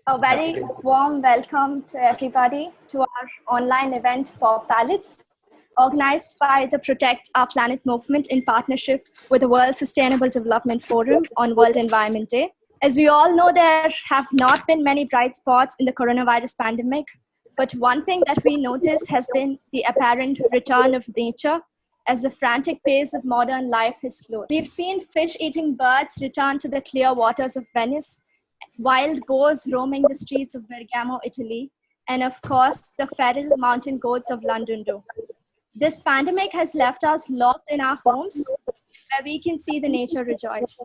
A very warm welcome to everybody to our online event Pop Palettes, organized by the Protect Our Planet movement in partnership with the World Sustainable Development Forum on World Environment Day. As we all know, there have not been many bright spots in the coronavirus pandemic, but one thing that we notice has been the apparent return of nature as the frantic pace of modern life has slowed. We've seen fish-eating birds return to the clear waters of Venice, wild boars roaming the streets of Bergamo, Italy, and of course, the feral mountain goats of London. This pandemic has left us locked in our homes where we can see the nature rejoice.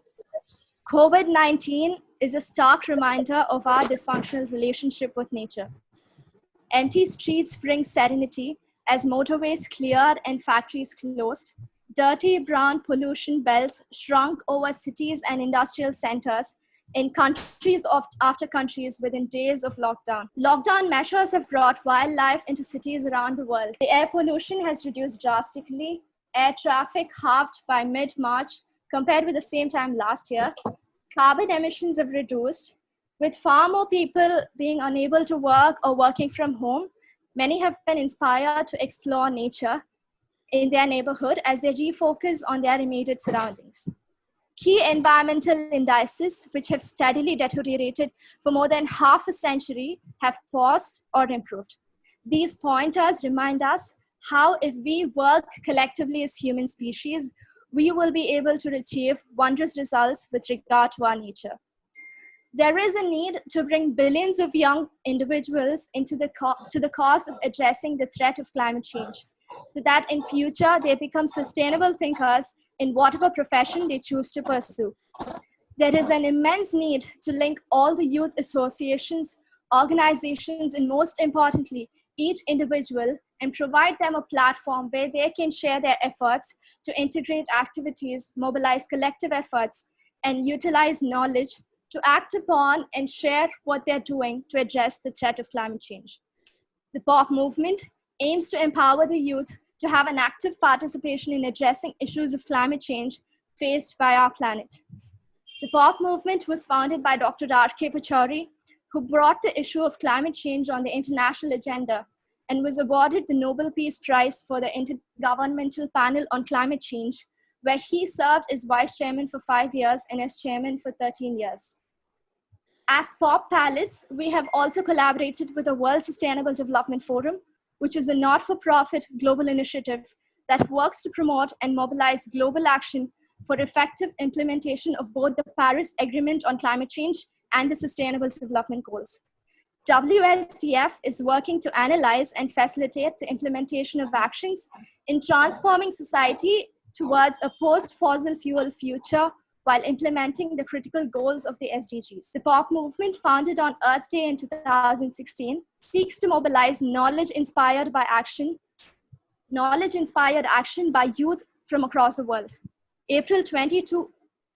COVID-19 is a stark reminder of our dysfunctional relationship with nature. Empty streets bring serenity as motorways cleared and factories closed. Dirty brown pollution belts shrunk over cities and industrial centers in countries after countries within days of lockdown. Lockdown measures have brought wildlife into cities around the world. The air pollution has reduced drastically. Air traffic halved by mid-March compared with the same time last year. Carbon emissions have reduced. With far more people being unable to work or working from home, many have been inspired to explore nature in their neighborhood as they refocus on their immediate surroundings. Key environmental indices, which have steadily deteriorated for more than half a century, have paused or improved. These pointers remind us how, if we work collectively as human species, we will be able to achieve wondrous results with regard to our nature. There is a need to bring billions of young individuals into the cause of addressing the threat of climate change, so that in future they become sustainable thinkers in whatever profession they choose to pursue. There is an immense need to link all the youth associations, organizations, and most importantly, each individual, and provide them a platform where they can share their efforts to integrate activities, mobilize collective efforts, and utilize knowledge to act upon and share what they're doing to address the threat of climate change. The POP movement aims to empower the youth to have an active participation in addressing issues of climate change faced by our planet. The POP movement was founded by Dr. R.K. Pachauri, who brought the issue of climate change on the international agenda and was awarded the Nobel Peace Prize for the Intergovernmental Panel on Climate Change, where he served as vice chairman for 5 years and as chairman for 13 years. As POP Palettes, we have also collaborated with the World Sustainable Development Forum, which is a not-for-profit global initiative that works to promote and mobilize global action for effective implementation of both the Paris Agreement on Climate Change and the Sustainable Development Goals. WSDF is working to analyze and facilitate the implementation of actions in transforming society towards a post-fossil fuel future while implementing the critical goals of the SDGs. The POP movement, founded on Earth Day in 2016, seeks to mobilize knowledge-inspired action by youth from across the world. April 22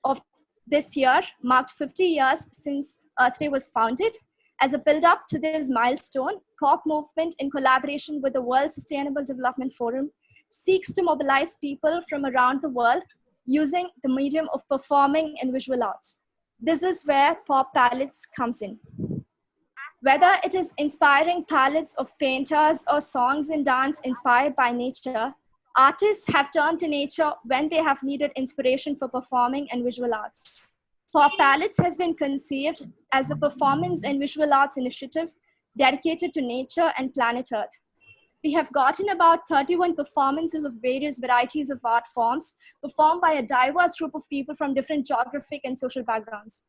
of this year marked 50 years since Earth Day was founded. As a build-up to this milestone, POP movement, in collaboration with the World Sustainable Development Forum, seeks to mobilize people from around the world using the medium of performing and visual arts. This is where POP Palettes comes in. Whether it is inspiring palettes of painters or songs and dance inspired by nature, artists have turned to nature when they have needed inspiration for performing and visual arts. POP Palettes has been conceived as a performance and visual arts initiative dedicated to nature and planet Earth. We have gotten about 31 performances of various varieties of art forms performed by a diverse group of people from different geographic and social backgrounds.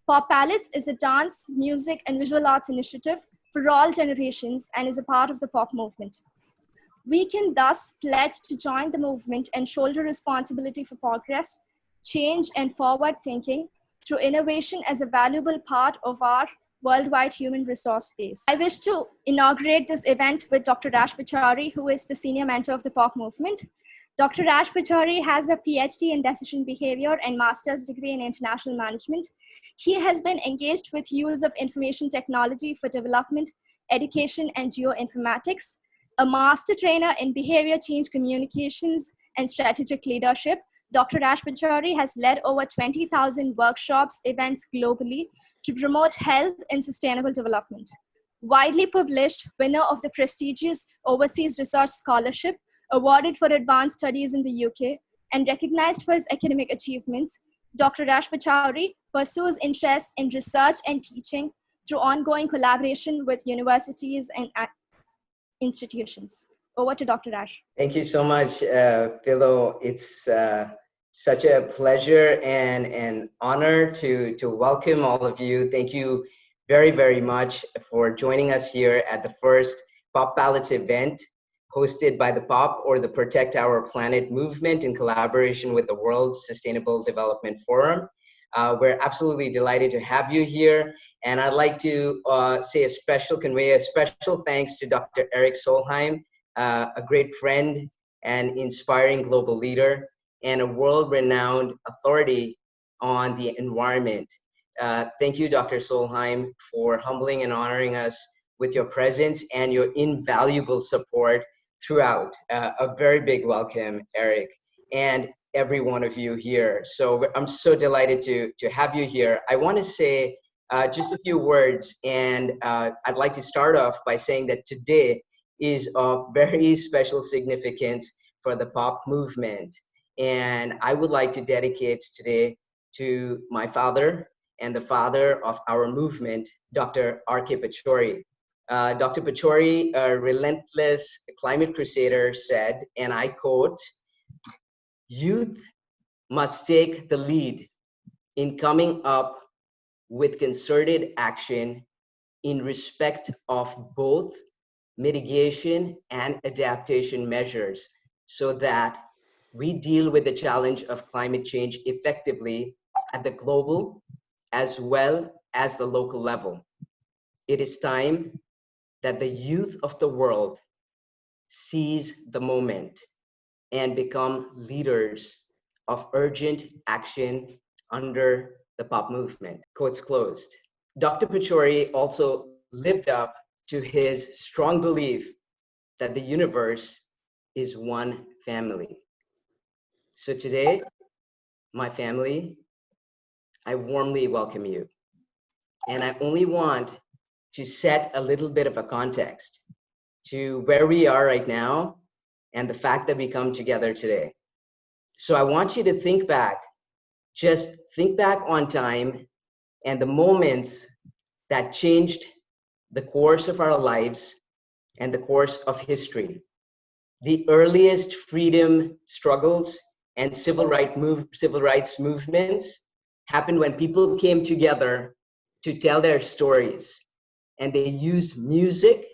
POP Palettes is a dance, music, and visual arts initiative for all generations and is a part of the POP movement. We can thus pledge to join the movement and shoulder responsibility for progress, change, and forward thinking through innovation as a valuable part of our worldwide human resource base. I wish to inaugurate this event with Dr. Rash Pachauri, who is the senior mentor of the POP movement. Dr. Rash Pachauri has a PhD in decision behavior and master's degree in international management. He has been engaged with use of information technology for development, education, and geoinformatics, a master trainer in behavior change communications and strategic leadership, Dr. Ash Pachauri has led over 20,000 workshops, events globally to promote health and sustainable development. Widely published, winner of the prestigious Overseas Research Scholarship, awarded for advanced studies in the UK, and recognized for his academic achievements, Dr. Ash Pachauri pursues interests in research and teaching through ongoing collaboration with universities and institutions. Over to Dr. Ash. Thank you so much, Philo. It's such a pleasure and an honor to welcome all of you. Thank you very, very much for joining us here at the first POP Palettes event hosted by the POP, or the Protect Our Planet movement, in collaboration with the World Sustainable Development Forum. We're absolutely delighted to have you here. And I'd like to convey a special thanks to Dr. Erik Solheim, a great friend and inspiring global leader, and a world-renowned authority on the environment. Thank you, Dr. Solheim, for humbling and honoring us with your presence and your invaluable support throughout. A very big welcome, Erik, and every one of you here. So I'm so delighted to have you here. I want to say just a few words, and I'd like to start off by saying that today is of very special significance for the POP movement. And I would like to dedicate today to my father and the father of our movement, Dr. R.K. Pachauri. Dr. Pachauri, a relentless climate crusader, said, and I quote, "Youth must take the lead in coming up with concerted action in respect of both mitigation and adaptation measures, so that we deal with the challenge of climate change effectively at the global as well as the local level. It is time that the youth of the world seize the moment and become leaders of urgent action under the POP movement." Quotes closed. Dr. Pachauri also lived up to his strong belief that the universe is one family. So today, my family, I warmly welcome you. And I only want to set a little bit of a context to where we are right now and the fact that we come together today. So I want you to think back, just think back on time and the moments that changed the course of our lives and the course of history. The earliest freedom struggles and civil rights movements happened when people came together to tell their stories. And they used music,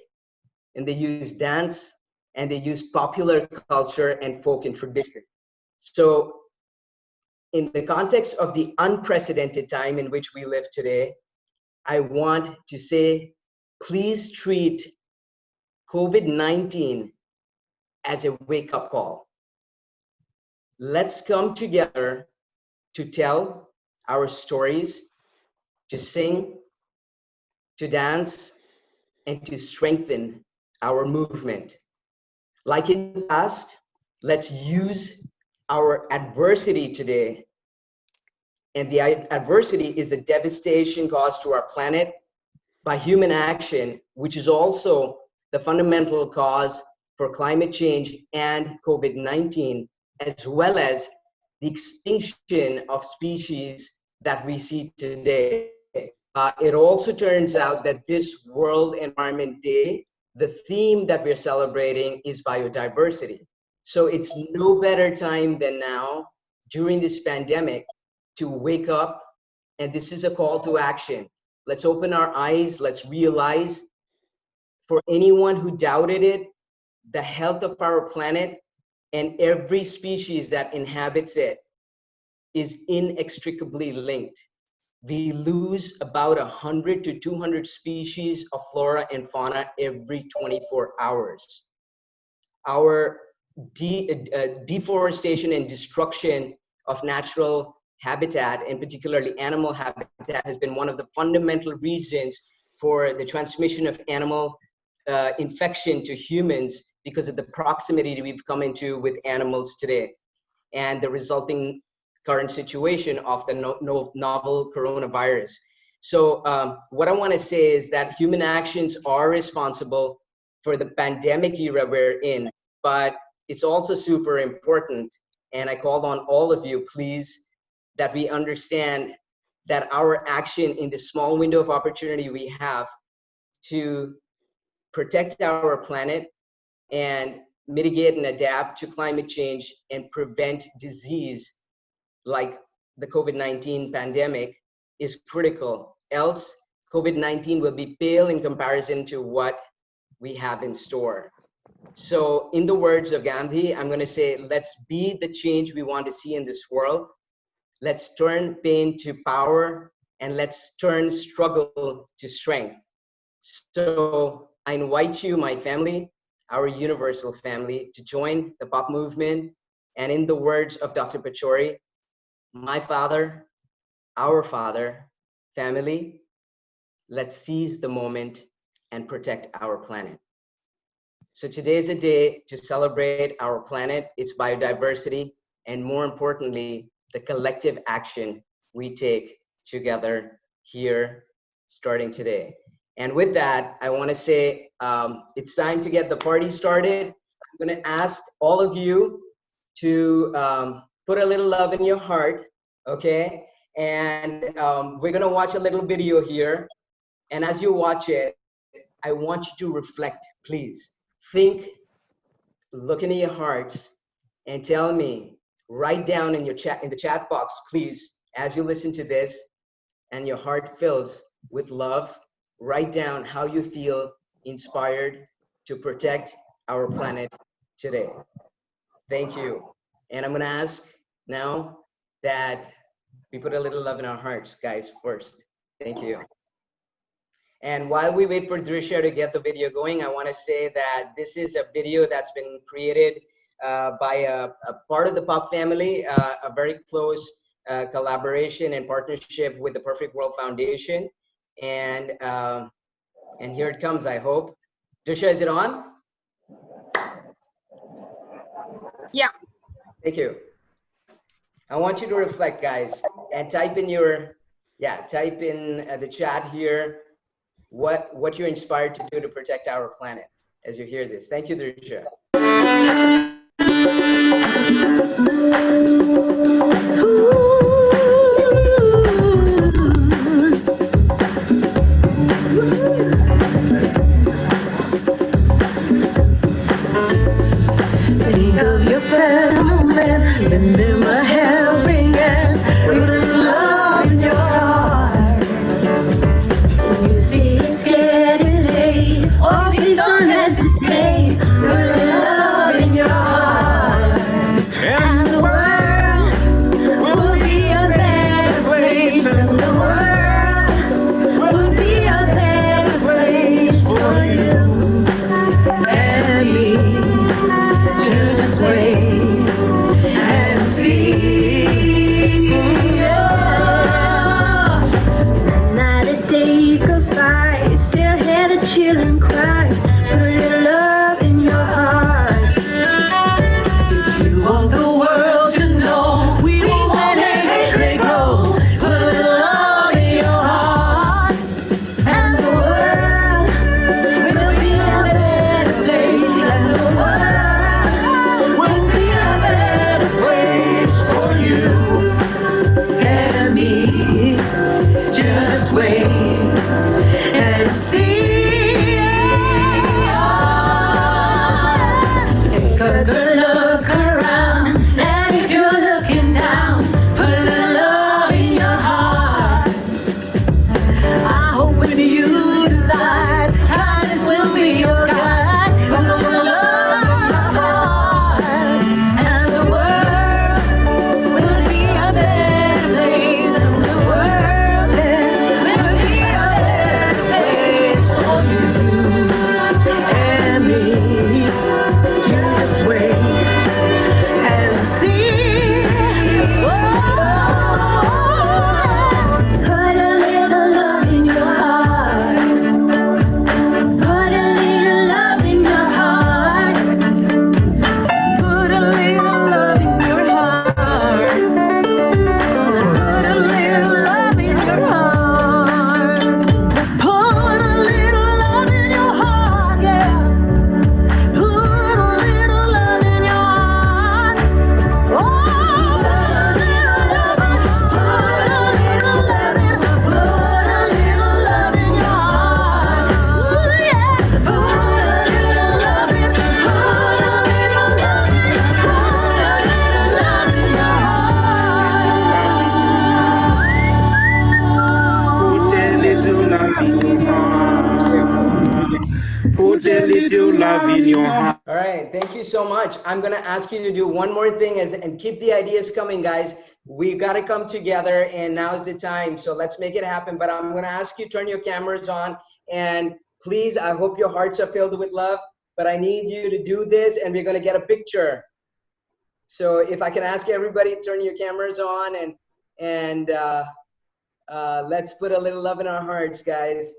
and they used dance, and they used popular culture and folk and tradition. So in the context of the unprecedented time in which we live today, I want to say, please treat COVID-19 as a wake-up call. Let's come together to tell our stories, to sing, to dance, and to strengthen our movement. Like in the past, let's use our adversity today. And the adversity is the devastation caused to our planet by human action, which is also the fundamental cause for climate change and COVID-19, as well as the extinction of species that we see today. It also turns out that this World Environment Day, the theme that we're celebrating is biodiversity. So it's no better time than now during this pandemic to wake up, and this is a call to action. Let's open our eyes, let's realize, for anyone who doubted it, the health of our planet and every species that inhabits it is inextricably linked. We lose about 100 to 200 species of flora and fauna every 24 hours. Our deforestation and destruction of natural habitat, and particularly animal habitat, has been one of the fundamental reasons for the transmission of animal infection to humans, because of the proximity we've come into with animals today. and the resulting current situation of the novel coronavirus. So what I want to say is that human actions are responsible for the pandemic era we're in, but it's also super important, and I call on all of you, please, that we understand that our action in the small window of opportunity we have to protect our planet and mitigate and adapt to climate change and prevent disease like the COVID-19 pandemic is critical. Else, COVID-19 will be pale in comparison to what we have in store. So in the words of Gandhi, I'm going to say, let's be the change we want to see in this world. Let's turn pain to power, and let's turn struggle to strength. So I invite you, my family, our universal family, to join the POP movement. And in the words of Dr. Pachauri, my father, our father, family, let's seize the moment and protect our planet. So today is a day to celebrate our planet, its biodiversity, and more importantly, the collective action we take together here starting today. And with that, I want to say it's time to get the party started. I'm going to ask all of you to put a little love in your heart, okay? And we're going to watch a little video here. And as you watch it, I want you to reflect, please. Think, look into your hearts, and tell me, write down in your chat, in the chat box, please, as you listen to this and your heart fills with love, write down how you feel inspired to protect our planet today. Thank you. And I'm gonna ask now that we put a little love in our hearts, guys, first. Thank you. And while we wait for Drisha to get the video going, I want to say that this is a video that's been created by a part of the POP family, a very close collaboration and partnership with the Perfect World Foundation. And here it comes, I hope. Drisha, is it on? Yeah. Thank you. I want you to reflect, guys, and type in your, type in the chat here what you're inspired to do to protect our planet as you hear this. Thank you, Drisha. Think of your fellow man, lend them a helping hand, put a love in your heart. When you see it's getting late, oh please don't hesitate, put a love in your heart. And the world love in your heart. All right, thank you so much. I'm gonna ask you to do one more thing and keep the ideas coming, guys. We gotta come together and now's the time. So let's make it happen. But I'm gonna ask you, turn your cameras on, and please, I hope your hearts are filled with love, but I need you to do this and we're gonna get a picture. So if I can ask everybody, turn your cameras on and let's put a little love in our hearts, guys.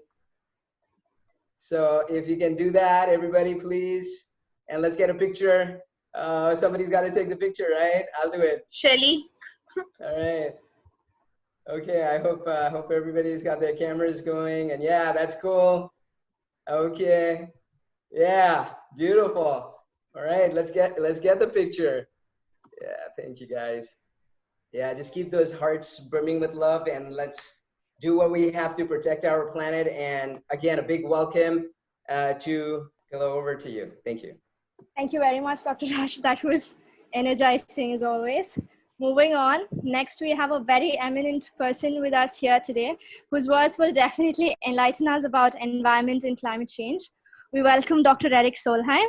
So if you can do that, everybody, please. And let's get a picture. Somebody's got to take the picture, right? I'll do it. Shelly. All right. Okay, I hope everybody's got their cameras going. And yeah, that's cool. Okay. Yeah, beautiful. All right, let's get the picture. Yeah, thank you, guys. Yeah, just keep those hearts brimming with love, and let's do what we have to protect our planet. And again, a big welcome to Philo. Over to you. Thank you. Thank you very much, Dr. Raj. That was energizing as always. Moving on, next we have a very eminent person with us here today, whose words will definitely enlighten us about environment and climate change. We welcome Dr. Erik Solheim.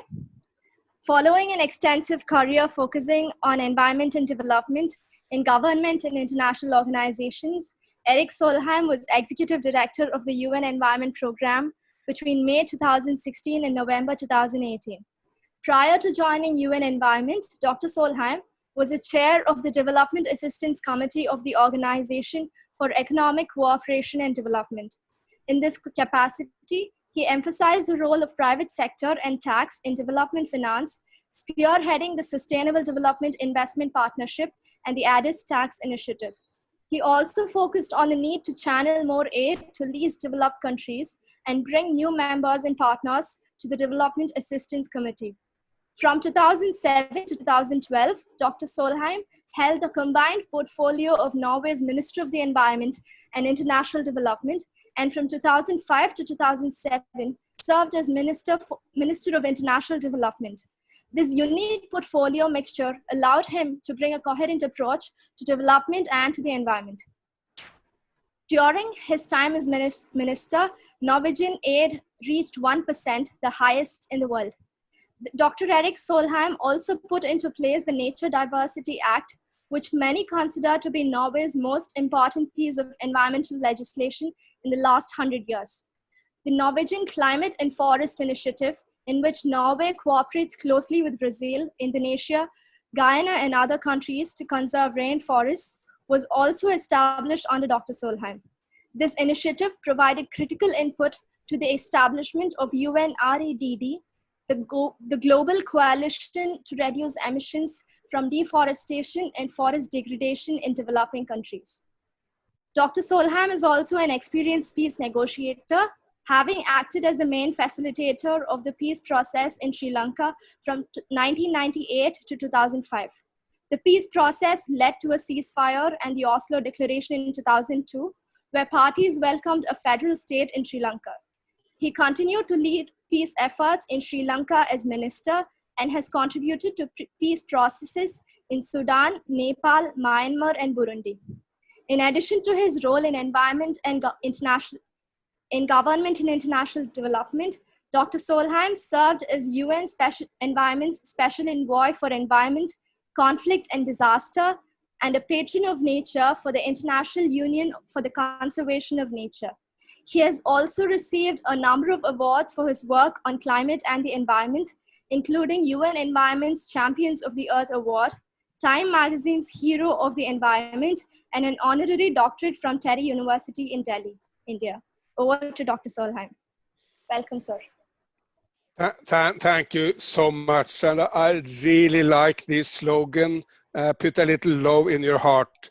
Following an extensive career focusing on environment and development in government and international organizations, Erik Solheim was Executive Director of the UN Environment Programme between May 2016 and November 2018. Prior to joining UN Environment, Dr. Solheim was a chair of the Development Assistance Committee of the Organization for Economic Cooperation and Development. In this capacity, he emphasized the role of private sector and tax in development finance, spearheading the Sustainable Development Investment Partnership and the Addis Tax Initiative. He also focused on the need to channel more aid to least developed countries and bring new members and partners to the Development Assistance Committee. From 2007 to 2012, Dr. Solheim held the combined portfolio of Norway's Minister of the Environment and International Development, and from 2005 to 2007, served as Minister of International Development. This unique portfolio mixture allowed him to bring a coherent approach to development and to the environment. During his time as minister, Norwegian aid reached 1%, the highest in the world. Dr. Erik Solheim also put into place the Nature Diversity Act, which many consider to be Norway's most important piece of environmental legislation in the last 100 years. The Norwegian Climate and Forest Initiative, in which Norway cooperates closely with Brazil, Indonesia, Guyana, and other countries to conserve rainforests, was also established under Dr. Solheim. This initiative provided critical input to the establishment of UNREDD, the global coalition to reduce emissions from deforestation and forest degradation in developing countries. Dr. Solheim is also an experienced peace negotiator, having acted as the main facilitator of the peace process in Sri Lanka from 1998 to 2005. The peace process led to a ceasefire and the Oslo Declaration in 2002, where parties welcomed a federal state in Sri Lanka. He continued to lead peace efforts in Sri Lanka as minister and has contributed to peace processes in Sudan, Nepal, Myanmar, and Burundi. In addition to his role in environment and government and international development, Dr. Solheim served as UN Environment's Special Envoy for Environment, Conflict and Disaster, and a patron of nature for the International Union for the Conservation of Nature. He has also received a number of awards for his work on climate and the environment, including UN Environment's Champions of the Earth Award, Time Magazine's Hero of the Environment, and an honorary doctorate from Terry University in Delhi, India. Over to Dr. Solheim. Welcome, sir. Thank you so much. And I really like this slogan, put a little love in your heart.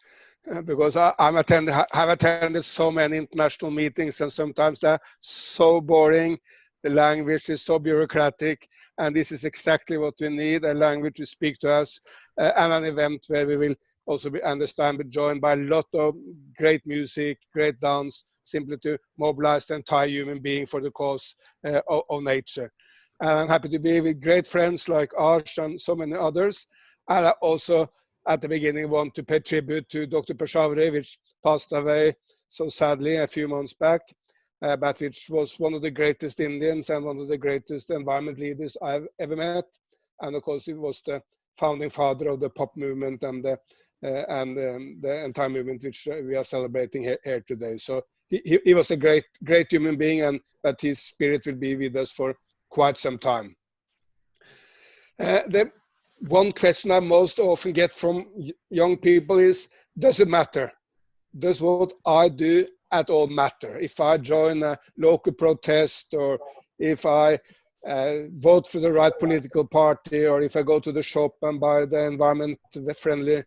Because I have attended so many international meetings, and sometimes they're so boring. The language is so bureaucratic, and this is exactly what we need, a language to speak to us, and an event where we will also be joined by a lot of great music, great dance, simply to mobilize the entire human being for the cause of nature. And I'm happy to be with great friends like Arsh and so many others. And I also, at the beginning, want to pay tribute to Dr. Peshawari, which passed away so sadly a few months back. but which was one of the greatest Indians and one of the greatest environment leaders I've ever met. And of course, he was the founding father of the pop movement and the entire movement which we are celebrating here today. So he was a great human being, but his spirit will be with us for quite some time. The one question I most often get from young people is, does it matter? Does what I do at all matter? If I join a local protest, or if I vote for the right political party, or if I go to the shop and buy the environment-friendly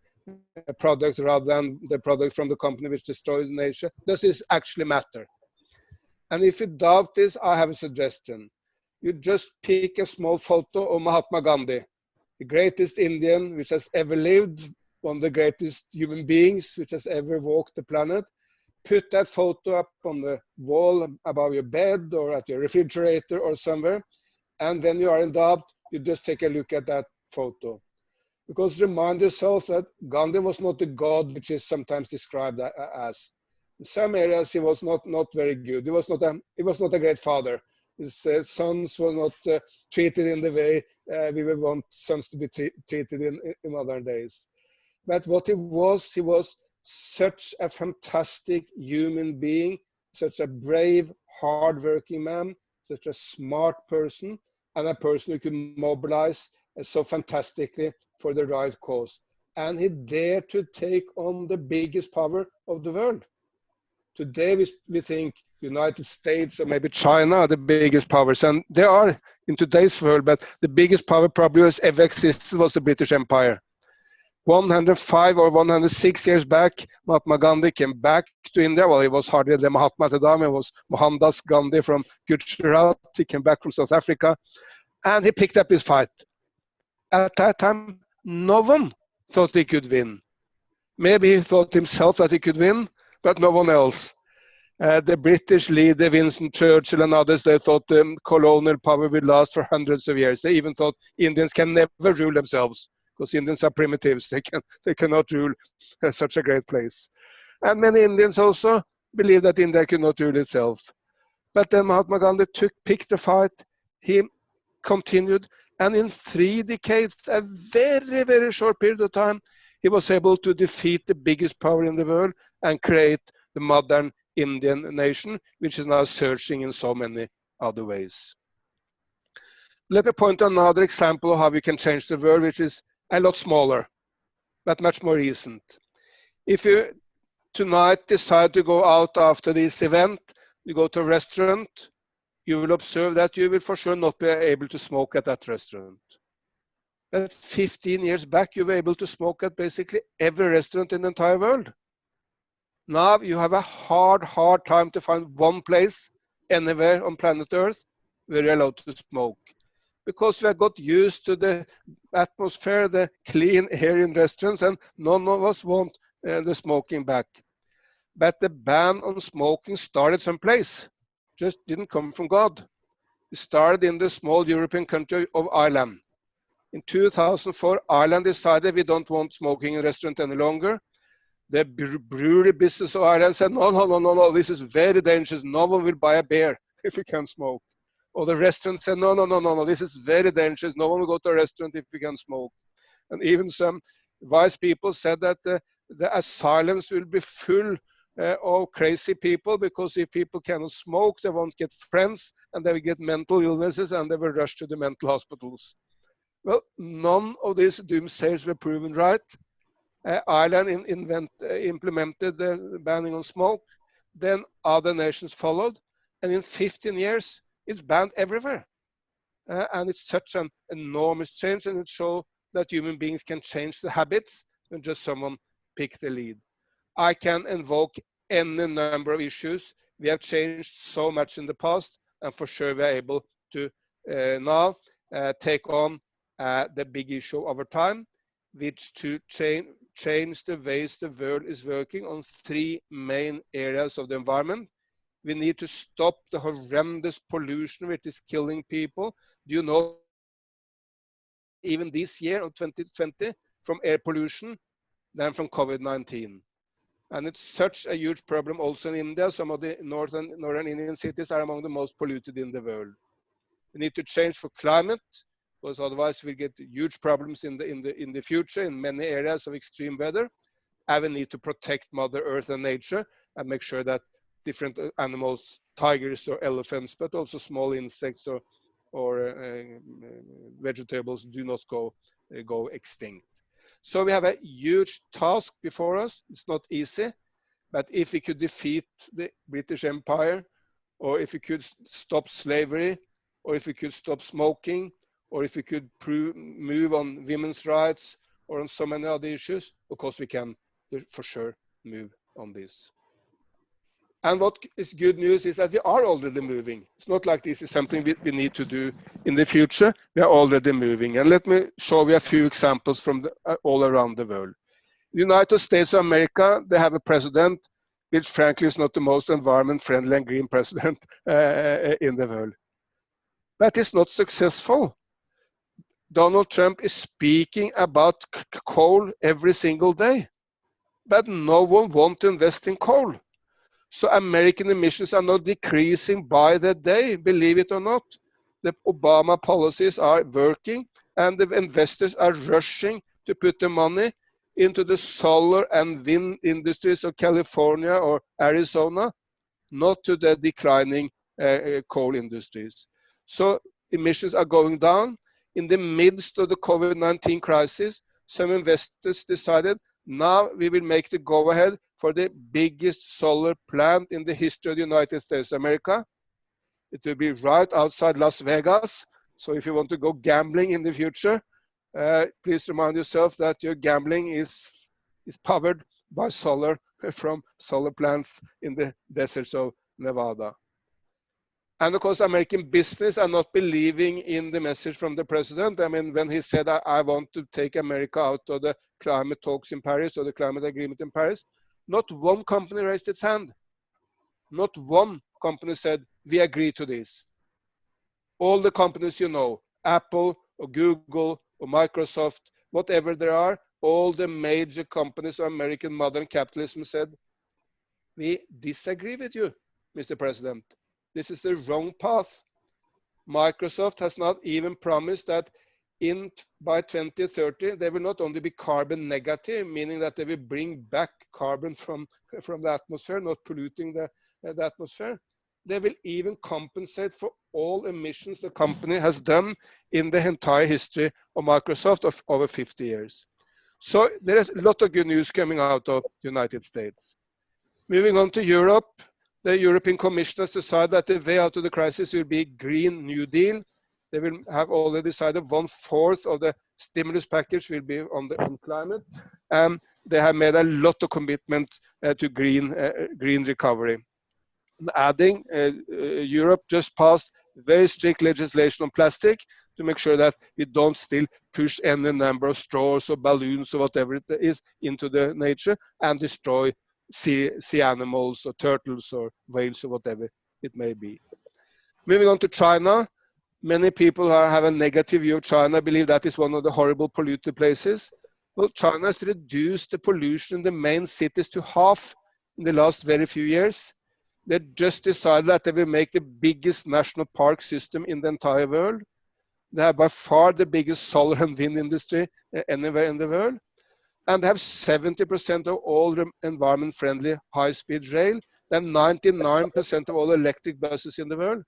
product rather than the product from the company which destroys nature, does this actually matter? And if you doubt this, I have a suggestion. You just pick a small photo of Mahatma Gandhi, the greatest Indian which has ever lived, one of the greatest human beings which has ever walked the planet. Put that photo up on the wall above your bed or at your refrigerator or somewhere. And when you are in doubt, you just take a look at that photo. Because remind yourself that Gandhi was not the god which is sometimes described as. In some areas he was not very good. He was not a great father. His sons were not treated in the way we would want sons to be treated in modern days. But what he was such a fantastic human being, such a brave, hard-working man, such a smart person, and a person who could mobilize so fantastically for the right cause. And he dared to take on the biggest power of the world. Today we think United States or maybe China are the biggest powers, and they are in today's world, but the biggest power probably has ever existed was the British Empire. 105 or 106 years back, Mahatma Gandhi came back to India. Well, he was hardly the Mahatma at the time. He was Mohandas Gandhi from Gujarat. He came back from South Africa, and he picked up his fight. At that time, no one thought he could win. Maybe he thought himself that he could win, but no one else. The British leader, Winston Churchill and others, they thought the colonial power would last for hundreds of years. They even thought Indians can never rule themselves, because Indians are primitives. They cannot rule such a great place. And many Indians also believed that India could not rule itself. But then Mahatma Gandhi picked the fight. He continued, and in 3 decades, a very, very short period of time, he was able to defeat the biggest power in the world and create the modern Indian nation, which is now surging in so many other ways. Let me point out another example of how we can change the world, which is a lot smaller, but much more recent. If you tonight decide to go out after this event, you go to a restaurant, you will observe that you will for sure not be able to smoke at that restaurant. But 15 years back, you were able to smoke at basically every restaurant in the entire world. Now you have a hard time to find one place anywhere on planet Earth where you're allowed to smoke. Because we have got used to the atmosphere, the clean air in restaurants, and none of us want the smoking back. But the ban on smoking started someplace, just didn't come from God. It started in the small European country of Ireland. In 2004, Ireland decided we don't want smoking in restaurants any longer. The brewery business of Ireland said, no, this is very dangerous. No one will buy a beer if you can smoke. Or the restaurant said, no, this is very dangerous. No one will go to a restaurant if you can smoke. And even some wise people said that the asylums will be full of crazy people, because if people cannot smoke, they won't get friends, and they will get mental illnesses, and they will rush to the mental hospitals. Well, none of these doomsayers were proven right. Ireland implemented the banning on smoke. Then other nations followed. And in 15 years, it's banned everywhere. And it's such an enormous change, and it shows that human beings can change the habits when just someone picks the lead. I can invoke any number of issues. We have changed so much in the past, and for sure we are able to now take on the big issue over time, which to change the ways the world is working on 3 main areas of the environment. We need to stop the horrendous pollution which is killing people. Do you know, even this year of 2020, from air pollution than from COVID-19? And it's such a huge problem also in India. Some of the northern Indian cities are among the most polluted in the world. We need to change for climate, because otherwise we get huge problems in the future in many areas of extreme weather. And we need to protect Mother Earth and nature and make sure that different animals, tigers or elephants, but also small insects or vegetables do not go extinct. So we have a huge task before us. It's not easy, but if we could defeat the British Empire, or if we could stop slavery, or if we could stop smoking, or if we could move on women's rights or on so many other issues, of course we can for sure move on this. And what is good news is that we are already moving. It's not like this is something we need to do in the future. We are already moving. And let me show you a few examples from all around the world. The United States of America, they have a president which frankly is not the most environment friendly and green president in the world. That is not successful. Donald Trump is speaking about coal every single day, but no one wants to invest in coal. So American emissions are not decreasing by the day, believe it or not. The Obama policies are working, and the investors are rushing to put the money into the solar and wind industries of California or Arizona, not to the declining coal industries. So emissions are going down. In the midst of the COVID-19 crisis, some investors decided now we will make the go-ahead for the biggest solar plant in the history of the United States of America. It will be right outside Las Vegas. So if you want to go gambling in the future, please remind yourself that your gambling is powered by solar from solar plants in the deserts of Nevada. And of course, American business are not believing in the message from the president. I mean, when he said, I want to take America out of the climate talks in Paris or the climate agreement in Paris, not one company raised its hand. Not one company said, we agree to this. All the companies you know, Apple or Google or Microsoft, whatever there are, all the major companies of American modern capitalism said, we disagree with you, Mr. President. This is the wrong path. Microsoft has not even promised that by 2030, they will not only be carbon negative, meaning that they will bring back carbon from the atmosphere, not polluting the atmosphere. They will even compensate for all emissions the company has done in the entire history of Microsoft of over 50 years. So there is a lot of good news coming out of the United States. Moving on to Europe, the European Commission has decided that the way out of the crisis will be Green New Deal. They will have already decided 1/4 of the stimulus package will be on climate. And they have made a lot of commitment to green recovery. And adding, Europe just passed very strict legislation on plastic to make sure that we don't still push any number of straws or balloons or whatever it is into the nature and destroy sea animals or turtles or whales or whatever it may be. Moving on to China, many people have a negative view of China, believe that is one of the horrible polluted places. Well, China has reduced the pollution in the main cities to half in the last very few years. They just decided that they will make the biggest national park system in the entire world. They have by far the biggest solar and wind industry anywhere in the world. And they have 70% of all the environment-friendly high-speed rail. They have 99% of all electric buses in the world.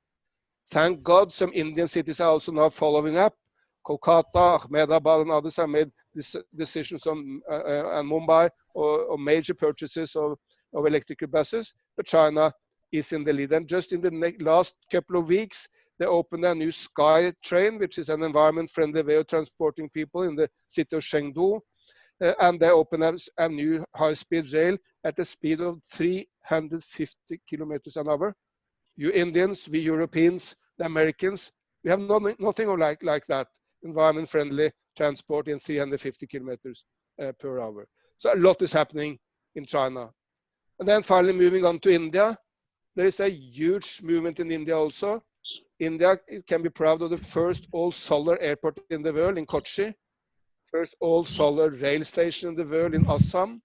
Thank God some Indian cities are also now following up. Kolkata, Ahmedabad, and others have made decisions on and Mumbai or major purchases of electrical buses. But China is in the lead. And just in the last couple of weeks, they opened a new Sky Train, which is an environment-friendly way of transporting people in the city of Chengdu. And they opened a new high-speed rail at a speed of 350 kilometers an hour. You Indians, we Europeans, the Americans, we have nothing like that, environment-friendly transport in 350 kilometers per hour. So a lot is happening in China. And then finally moving on to India, there is a huge movement in India also. India can be proud of the first all-solar airport in the world in Kochi, first all-solar rail station in the world in Assam.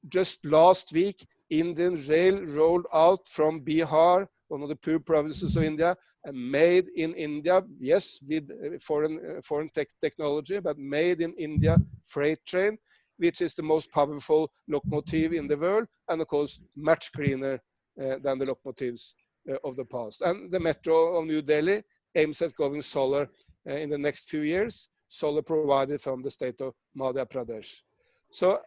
just last week, Indian Rail rolled out from Bihar, one of the poor provinces of India, and made in India, yes, with foreign technology, but made in India freight train, which is the most powerful locomotive in the world, and of course much greener than the locomotives of the past. And the metro of New Delhi aims at going solar in the next few years, solar provided from the state of Madhya Pradesh. So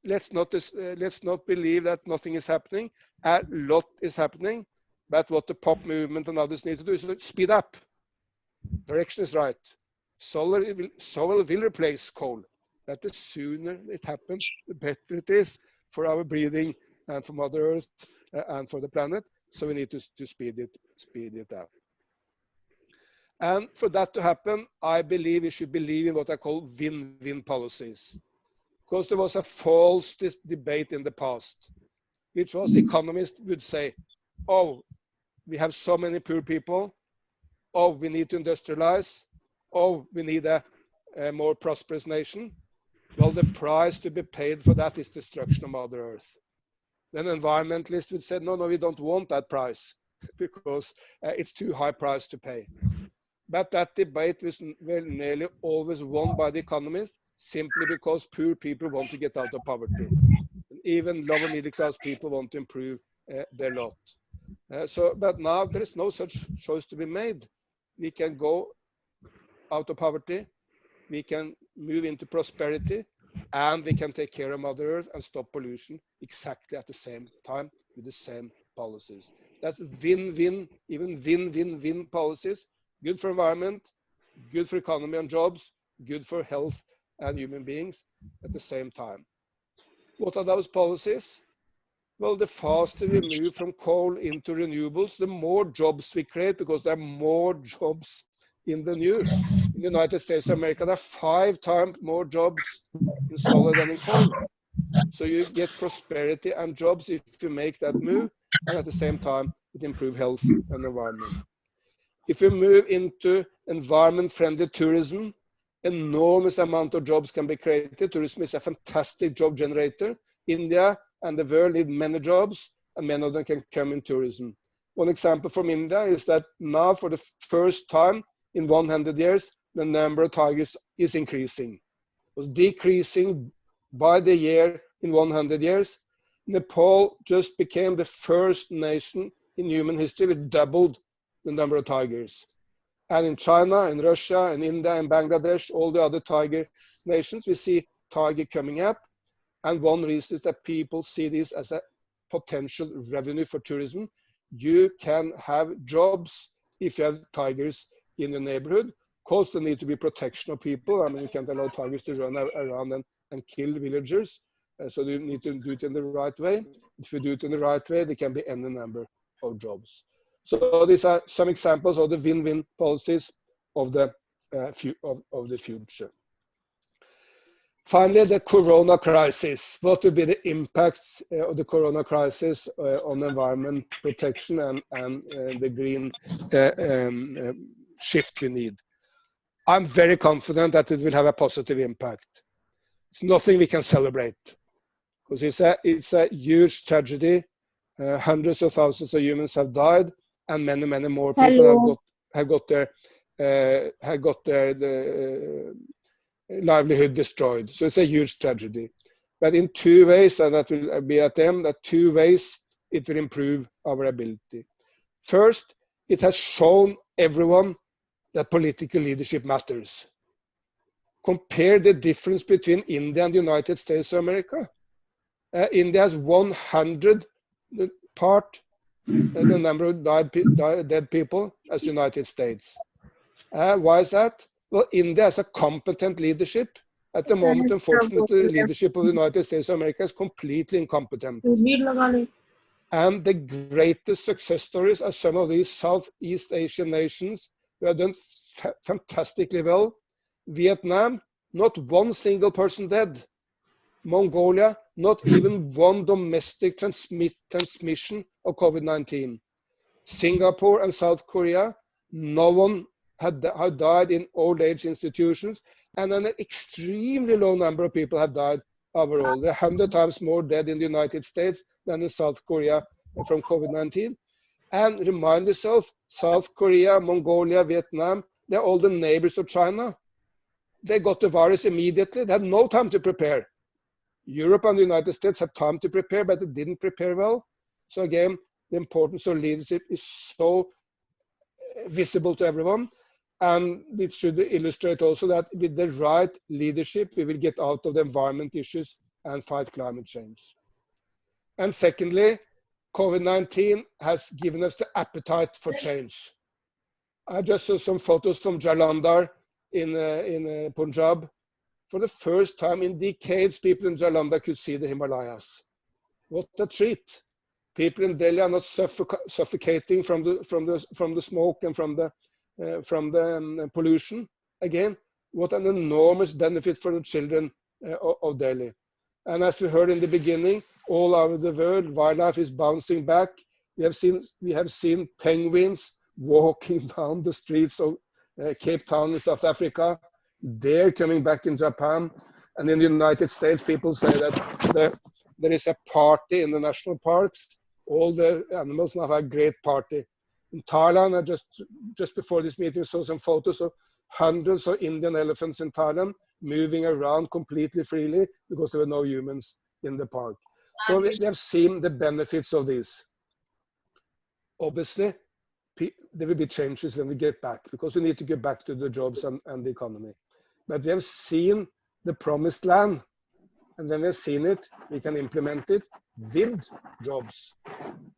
let's not believe that nothing is happening. A lot is happening, but what the pop movement and others need to do is to speed up. Direction is right. Solar will replace coal, but the sooner it happens, the better it is for our breathing and for Mother Earth and for the planet. So we need to speed it up. And for that to happen, I believe we should believe in what I call win-win policies. Because there was a false debate in the past, which was economists would say, oh, we have so many poor people. Oh, we need to industrialize. Oh, we need a more prosperous nation. Well, the price to be paid for that is destruction of Mother Earth. Then environmentalists would say, no, we don't want that price because it's too high price to pay. But that debate was nearly always won by the economists, simply because poor people want to get out of poverty. Even lower middle class people want to improve their lot. But now there is no such choice to be made. We can go out of poverty, we can move into prosperity, and we can take care of Mother Earth and stop pollution exactly at the same time with the same policies. That's win-win, even win-win-win policies. Good for environment, good for economy and jobs, good for health and human beings at the same time. What are those policies? Well, the faster we move from coal into renewables, the more jobs we create, because there are more jobs in the United States of America. There are 5 times more jobs in solar than in coal. So you get prosperity and jobs if you make that move, and at the same time, it improves health and environment. If we move into environment-friendly tourism, enormous amount of jobs can be created. Tourism is a fantastic job generator. India and the world need many jobs, and many of them can come in tourism. One example from India is that now, for the first time in 100 years, the number of tigers is increasing. It was decreasing by the year in 100 years. Nepal just became the first nation in human history that doubled the number of tigers. And in China, in Russia, in India, in Bangladesh, all the other tiger nations, we see tiger coming up. And one reason is that people see this as a potential revenue for tourism. You can have jobs if you have tigers in the neighborhood. Of course, there need to be protection of people. I mean, you can't allow tigers to run around and kill villagers. So you need to do it in the right way. If you do it in the right way, there can be any number of jobs. So these are some examples of the win-win policies of the future. Finally, the corona crisis. What will be the impact of the corona crisis on environment protection and the green shift we need? I'm very confident that it will have a positive impact. It's nothing we can celebrate, because it's a huge tragedy. Hundreds of thousands of humans have died, and many more people have got their livelihood destroyed. So it's a huge tragedy. But in 2 ways, and that will be at them, that 2 ways it will improve our ability. First, it has shown everyone that political leadership matters. Compare the difference between India and the United States of America. India has 100 part the number of dead people as the United States. Why is that? Well, India has a competent leadership. At the moment, unfortunately, the leadership of the United States of America is completely incompetent. And the greatest success stories are some of these Southeast Asian nations who have done fantastically well. Vietnam, not one single person dead. Mongolia, not even one domestic transmission of COVID-19. Singapore and South Korea, no one had died in old age institutions, and an extremely low number of people have died overall. There are 100 times more dead in the United States than in South Korea from COVID-19. And remind yourself, South Korea, Mongolia, Vietnam, they're all the neighbors of China. They got the virus immediately. They had no time to prepare. Europe and the United States had time to prepare, but they didn't prepare well. So again, the importance of leadership is so visible to everyone. And it should illustrate also that with the right leadership, we will get out of the environment issues and fight climate change. And secondly, COVID-19 has given us the appetite for change. I just saw some photos from Jalandhar in Punjab. For the first time in decades, people in Jalandhar could see the Himalayas. What a treat! People in Delhi are not suffocating from the smoke and from the pollution. Again, what an enormous benefit for the children of Delhi. And as we heard in the beginning, all over the world, wildlife is bouncing back. We have seen penguins walking down the streets of Cape Town in South Africa. They're coming back in Japan. And in the United States, people say that there is a party in the national parks. All the animals now have a great party. In Thailand, I just before this meeting saw some photos of hundreds of Indian elephants in Thailand moving around completely freely because there were no humans in the park. So we have seen the benefits of this. Obviously, there will be changes when we get back because we need to get back to the jobs and the economy. But we have seen the promised land. And when we've seen it, we can implement it with jobs.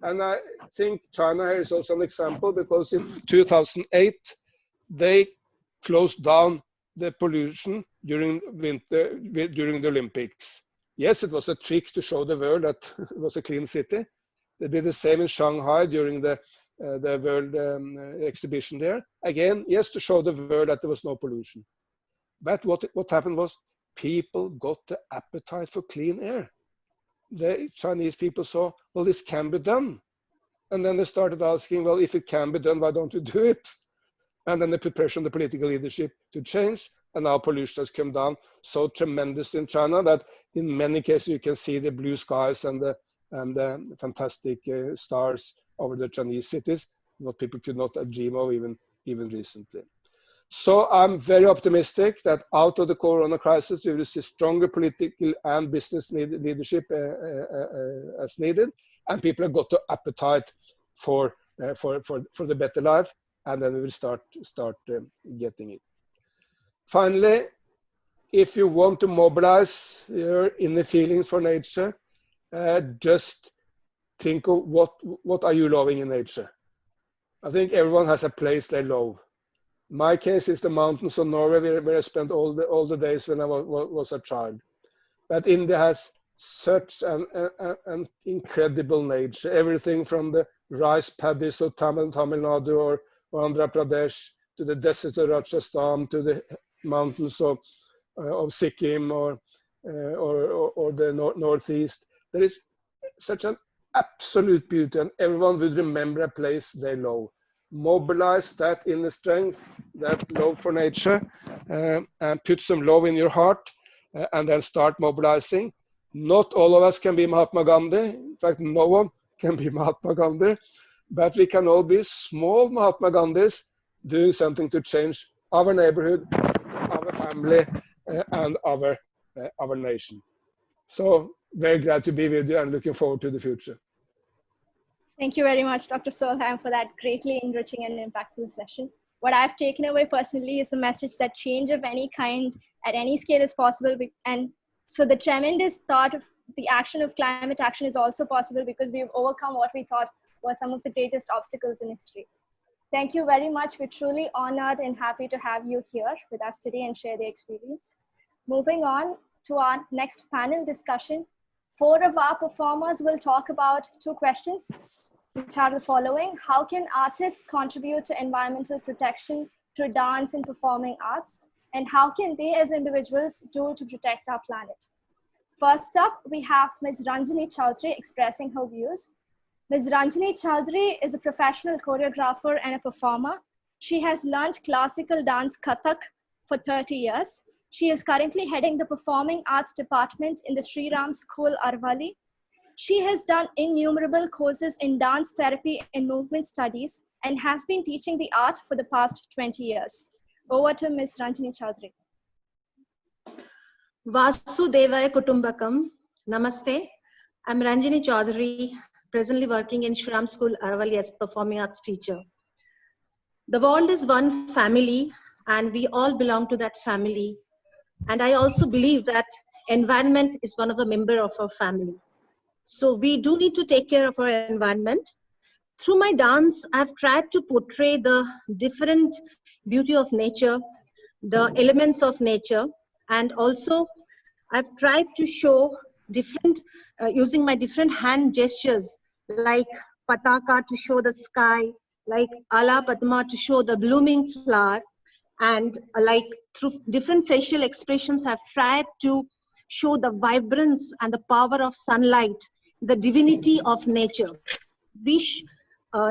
And I think China here is also an example because in 2008, they closed down the pollution during winter, during the Olympics. Yes, it was a trick to show the world that it was a clean city. They did the same in Shanghai during the world exhibition there. Again, yes, to show the world that there was no pollution. But what happened was people got the appetite for clean air. The Chinese people saw, well, this can be done. And then they started asking, well, if it can be done, why don't you do it? And then they put pressure on the political leadership to change. And now pollution has come down so tremendously in China that in many cases you can see the blue skies and the fantastic stars over the Chinese cities, what people could not dream of even recently. So I'm very optimistic that out of the corona crisis, we will see stronger political and business leadership as needed, and people have got the appetite for the better life, and then we will start getting it. Finally, if you want to mobilize your inner feelings for nature, just think of what are you loving in nature. I think everyone has a place they love. My case is the mountains of Norway, where I spent all the days when I was a child. But India has such an incredible nature. Everything from the rice paddies of Tamil Nadu or Andhra Pradesh, to the desert of Rajasthan, to the mountains of Sikkim or the northeast. There is such an absolute beauty, and everyone would remember a place they love. Mobilize that inner strength, that love for nature, and put some love in your heart, and then start mobilizing. Not all of us can be Mahatma Gandhi. In fact, no one can be Mahatma Gandhi, but we can all be small Mahatma Gandhis doing something to change our neighborhood, our family, and our nation. So very glad to be with you and looking forward to the future. Thank you very much, Dr. Solheim, for that greatly enriching and impactful session. What I've taken away personally is the message that change of any kind at any scale is possible. And so the tremendous thought of the action of climate action is also possible because we've overcome what we thought were some of the greatest obstacles in history. Thank you very much. We're truly honored and happy to have you here with us today and share the experience. Moving on to our next panel discussion, 4 of our performers will talk about 2 questions, which are the following. How can artists contribute to environmental protection through dance and performing arts? And how can they as individuals do to protect our planet? First up, we have Ms. Ranjani Chaudhary expressing her views. Ms. Ranjani Chaudhary is a professional choreographer and a performer. She has learned classical dance Kathak for 30 years. She is currently heading the Performing Arts Department in the Sri Ram School, Arvali. She has done innumerable courses in dance therapy and movement studies and has been teaching the art for the past 20 years. Over to Ms. Ranjini Chaudhary. Vasudevaya Kutumbakam. Namaste. I'm Ranjini Chaudhary, presently working in Shram School, Aravali as performing arts teacher. The world is one family and we all belong to that family. And I also believe that environment is one of the members of our family. So we do need to take care of our environment. Through my dance, I've tried to portray the different beauty of nature, the elements of nature, and also I've tried to show different, using my different hand gestures, like pataka to show the sky, like ala padma to show the blooming flower, and like through different facial expressions, I've tried to show the vibrance and the power of sunlight, the divinity of nature. We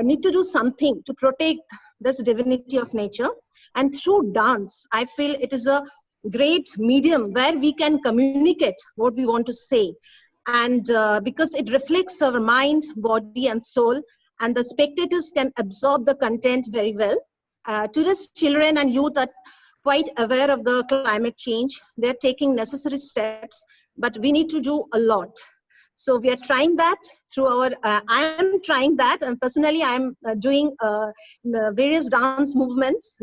need to do something to protect this divinity of nature. And through dance, I feel it is a great medium where we can communicate what we want to say. And because it reflects our mind, body, and soul, and the spectators can absorb the content very well. Today's children and youth are quite aware of the climate change. They're taking necessary steps, but we need to do a lot. So we are trying that through our, I am trying that, and personally I'm doing various dance movements,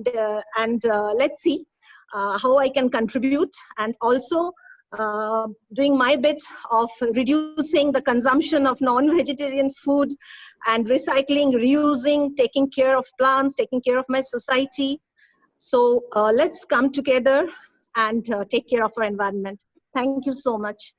and let's see how I can contribute, and also doing my bit of reducing the consumption of non-vegetarian food and recycling, reusing, taking care of plants, taking care of my society. So let's come together and take care of our environment. Thank you so much.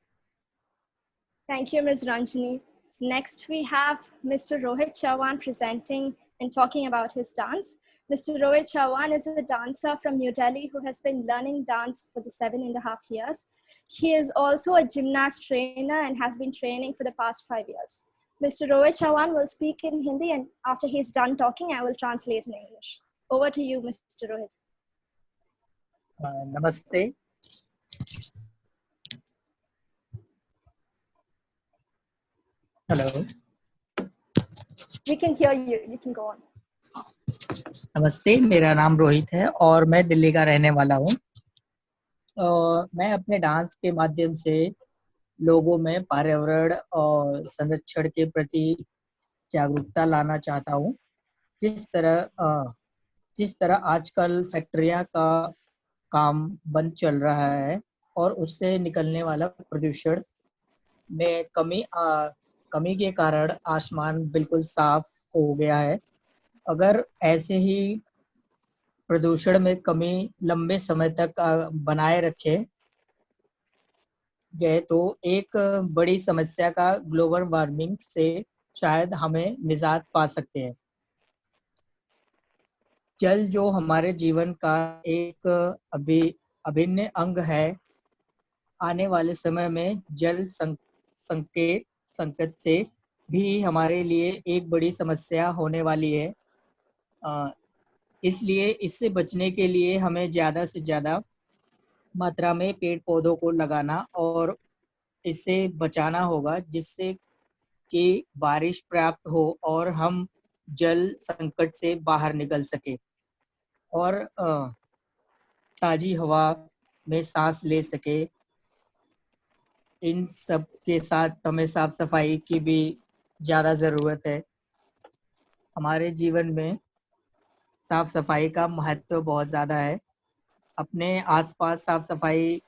Thank you, Ms. Ranjini. Next, we have Mr. Rohit Chauhan presenting and talking about his dance. Mr. Rohit Chauhan is a dancer from New Delhi who has been learning dance for the 7.5 years. He is also a gymnast trainer and has been training for the past 5 years. Mr. Rohit Chauhan will speak in Hindi, and after he's done talking, I will translate in English. Over to you, Mr. Rohit. Namaste. Hello. We can hear you. You can go on. नमस्ते, मेरा नाम रोहित है और मैं दिल्ली का रहने वाला हूँ। मैं अपने डांस के माध्यम से लोगों में पर्यावरण और संरक्षण के प्रति जागरूकता लाना चाहता हूँ। जिस तरह आजकल फैक्ट्रियाँ का काम बंद चल रहा है और उससे निकलने वाला प्रदूषण में कमी के कारण आसमान बिल्कुल साफ हो गया है। अगर ऐसे ही प्रदूषण में कमी लंबे समय तक बनाए रखे गए तो एक बड़ी समस्या का ग्लोबल वार्मिंग से शायद हमें निजात पा सकते हैं। जल जो हमारे जीवन का एक अभिन्न अंग है, आने वाले समय में जल संकट से भी हमारे लिए एक बड़ी समस्या होने वाली है। इसलिए इससे बचने के लिए हमें ज़्यादा से ज़्यादा मात्रा में पेड़ पौधों को लगाना और इससे बचाना होगा, जिससे कि बारिश प्राप्त हो और हम जल संकट से बाहर निकल सके और ताज़ी हवा में सांस ले सके। इन सब के साथ हमें साफ सफाई की भी ज़्यादा ज़रूरत है। हमारे जीवन में साफ सफाई का महत्व बहुत ज़्यादा है। अपने आसपास साफ सफाई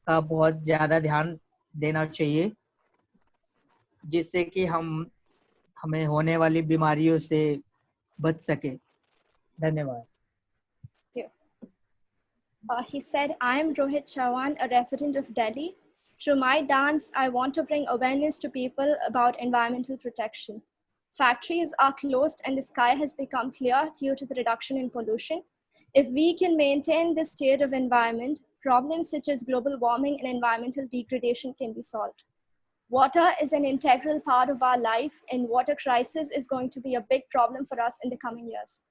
का बहुत ज़्यादा ध्यान देना चाहिए, जिससे कि हमें होने वाली बीमारियों से बच सके। धन्यवाद। He said, I am Rohit Chauhan, a resident of Delhi. Through my dance, I want to bring awareness to people about environmental protection. Factories are closed and the sky has become clear due to the reduction in pollution. If we can maintain this state of environment, problems such as global warming and environmental degradation can be solved. Water is an integral part of our life, and water crisis is going to be a big problem for us in the coming years.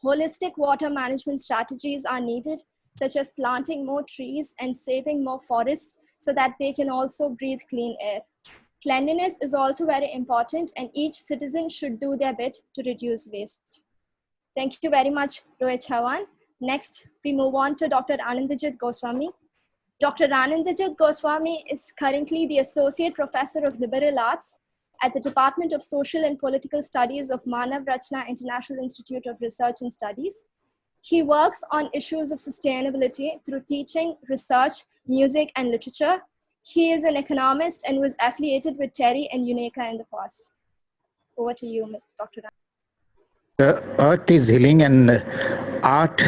Holistic water management strategies are needed, such as planting more trees and saving more forests so that they can also breathe clean air. Cleanliness is also very important, and each citizen should do their bit to reduce waste. Thank you very much, Rohit Chavan. Next, we move on to Dr. Anandajit Goswami. Dr. Anandajit Goswami is currently the Associate Professor of Liberal Arts at the Department of Social and Political Studies of Manav Rachna International Institute of Research and Studies. He works on issues of sustainability through teaching, research, music, and literature. He is an economist and was affiliated with TERI and UNECA in the past. Over to you, Dr. Art is healing, and art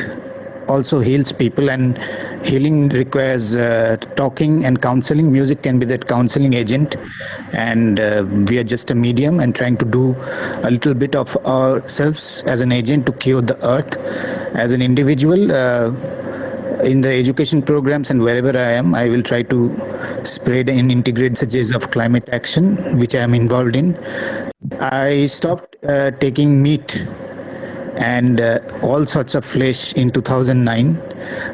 also heals people, and healing requires talking and counseling. Music can be that counseling agent, and we are just a medium and trying to do a little bit of ourselves as an agent to cure the earth. As an individual, in the education programs and wherever I am, I will try to spread and integrate messages of climate action, which I am involved in. I stopped taking meat and all sorts of flesh in 2009.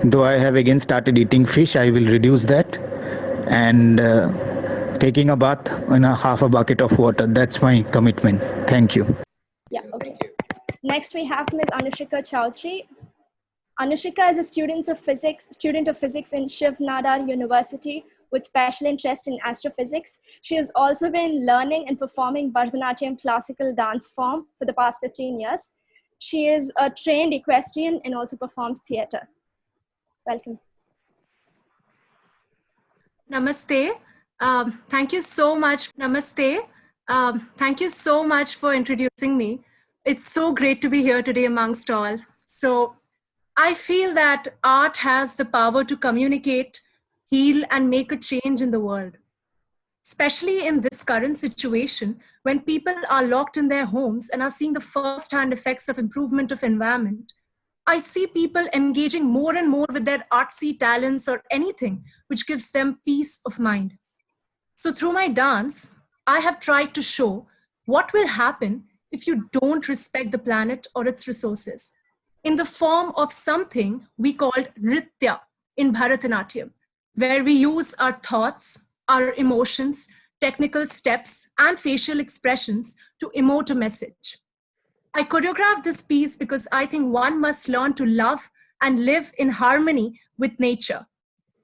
Though I have again started eating fish, I will reduce that, and taking a bath in a half a bucket of water. That's my commitment. Thank you. Yeah, okay. Next, we have Ms. Anushika Chowdhury. Anushika is a student of physics in Shiv Nadar University with special interest in astrophysics. She has also been learning and performing Bharatanatyam classical dance form for the past 15 years. She is a trained equestrian and also performs theater. Welcome. Namaste. Thank you so much. Namaste. Thank you so much for introducing me. It's so great to be here today amongst all. So I feel that art has the power to communicate, heal, and make a change in the world. Especially in this current situation, when people are locked in their homes and are seeing the first-hand effects of improvement of environment, I see people engaging more and more with their artsy talents or anything which gives them peace of mind. So through my dance, I have tried to show what will happen if you don't respect the planet or its resources, in the form of something we called Nritya in Bharatanatyam, where we use our thoughts, our emotions, technical steps, and facial expressions to emote a message. I choreographed this piece because I think one must learn to love and live in harmony with nature.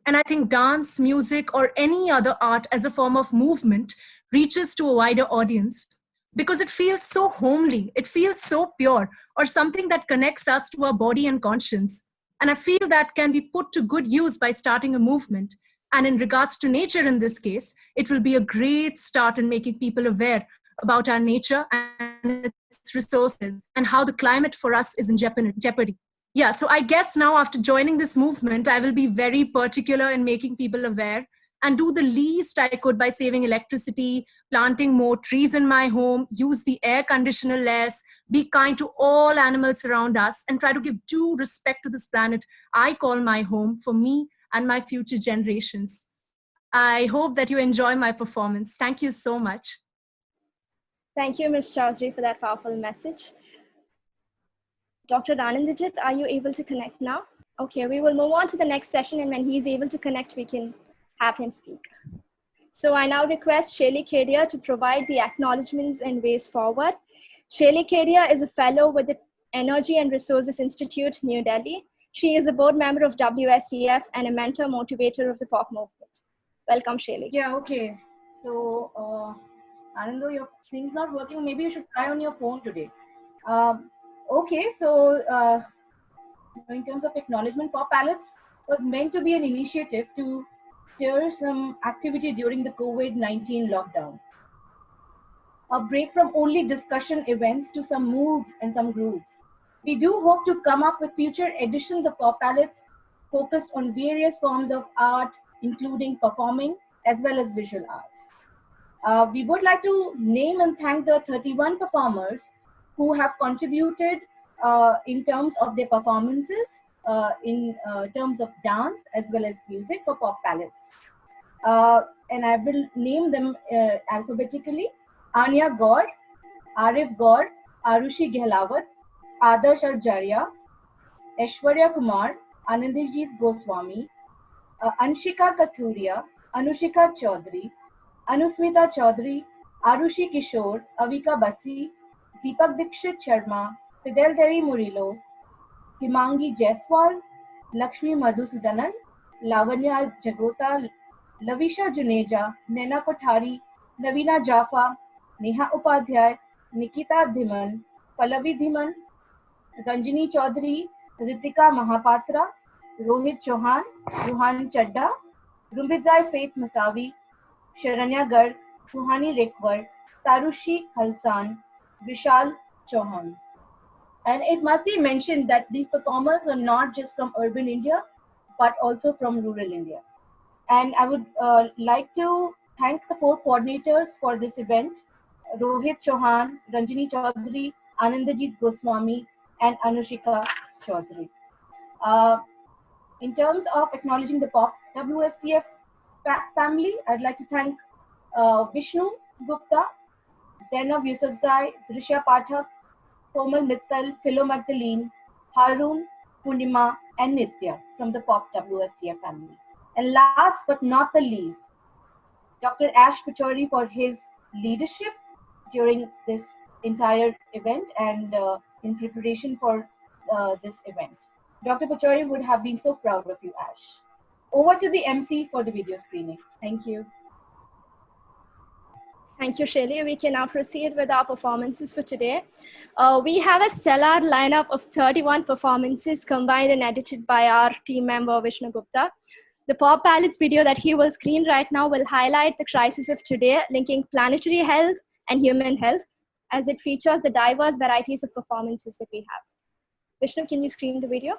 And I think dance, music, or any other art as a form of movement reaches to a wider audience because it feels so homely, it feels so pure, or something that connects us to our body and conscience. And I feel that can be put to good use by starting a movement. And in regards to nature in this case, it will be a great start in making people aware about our nature and its resources and how the climate for us is in jeopardy. Yeah, so I guess now after joining this movement, I will be very particular in making people aware and do the least I could by saving electricity, planting more trees in my home, use the air conditioner less, be kind to all animals around us, and try to give due respect to this planet I call my home for me and my future generations. I hope that you enjoy my performance. Thank you so much. Thank you, Ms. Chowdhury, for that powerful message. Dr. Anandajit, are you able to connect now? Okay, we will move on to the next session, and when he's able to connect, we can have him speak. So I now request Shaili Kedia to provide the acknowledgements and ways forward. Shaili Kedia is a fellow with the Energy and Resources Institute, New Delhi. She is a board member of WSTF and a mentor motivator of the pop movement. Welcome, Shaili. Yeah, okay. So, Anando, your thing's not working. Maybe you should try on your phone today. Okay, so in terms of acknowledgement, Pop Palettes was meant to be an initiative to steer some activity during the COVID-19 lockdown. A break from only discussion events to some moods and some grooves. We do hope to come up with future editions of Pop Palettes focused on various forms of art, including performing as well as visual arts. We would like to name and thank the 31 performers who have contributed in terms of their performances, in terms of dance as well as music for Pop Palettes. And I will name them alphabetically. Anya Gaur, Arif Gaur, Arushi Gehlawat, Adarsh Arjaria, Aishwarya Kumar, Anandajit Goswami, Anshika Kathuria, Anushika Chaudhary, Anusmita Chaudhary, Arushi Kishore, Avika Basi, Deepak Dikshit Sharma, Fidel Terry Murillo, Himangi Jaiswal, Lakshmi Madhusudanan, Lavanya Jagota, Lavisha Juneja, Naina Kothari, Navina Jaffa, Neha Upadhyay, Nikita Dhiman, Pallavi Dhiman, Ranjini Chaudhary, Ritika Mahapatra, Rohit Chauhan, Ruhan Chadda, Rumbizai Faith Masavi, Sharanya Garg, Suhani Rekwar, Tarushi Khalsan, Vishal Chauhan. And it must be mentioned that these performers are not just from urban India, but also from rural India. And I would like to thank the 4 coordinators for this event, Rohit Chauhan, Ranjini Chaudhary, Anandajit Goswami, and Anushika Chaudhary. In terms of acknowledging the POP WSTF family, I'd like to thank Vishnu Gupta, Zainab Yusufzai, Drishya Pathak, Komal Mittal, Philo Magdalene, Harun, Purnima, and Nitya from the POP WSTF family. And last but not the least, Dr. Ash Pachauri for his leadership during this entire event and in preparation for this event. Dr. Pachauri would have been so proud of you, Ash. Over to the MC for the video screening. Thank you. Thank you, Shaili. We can now proceed with our performances for today. We have a stellar lineup of 31 performances combined and edited by our team member, Vishnu Gupta. The Pop Ballads video that he will screen right now will highlight the crisis of today, linking planetary health and human health, as it features the diverse varieties of performances that we have. Vishnu, can you screen the video?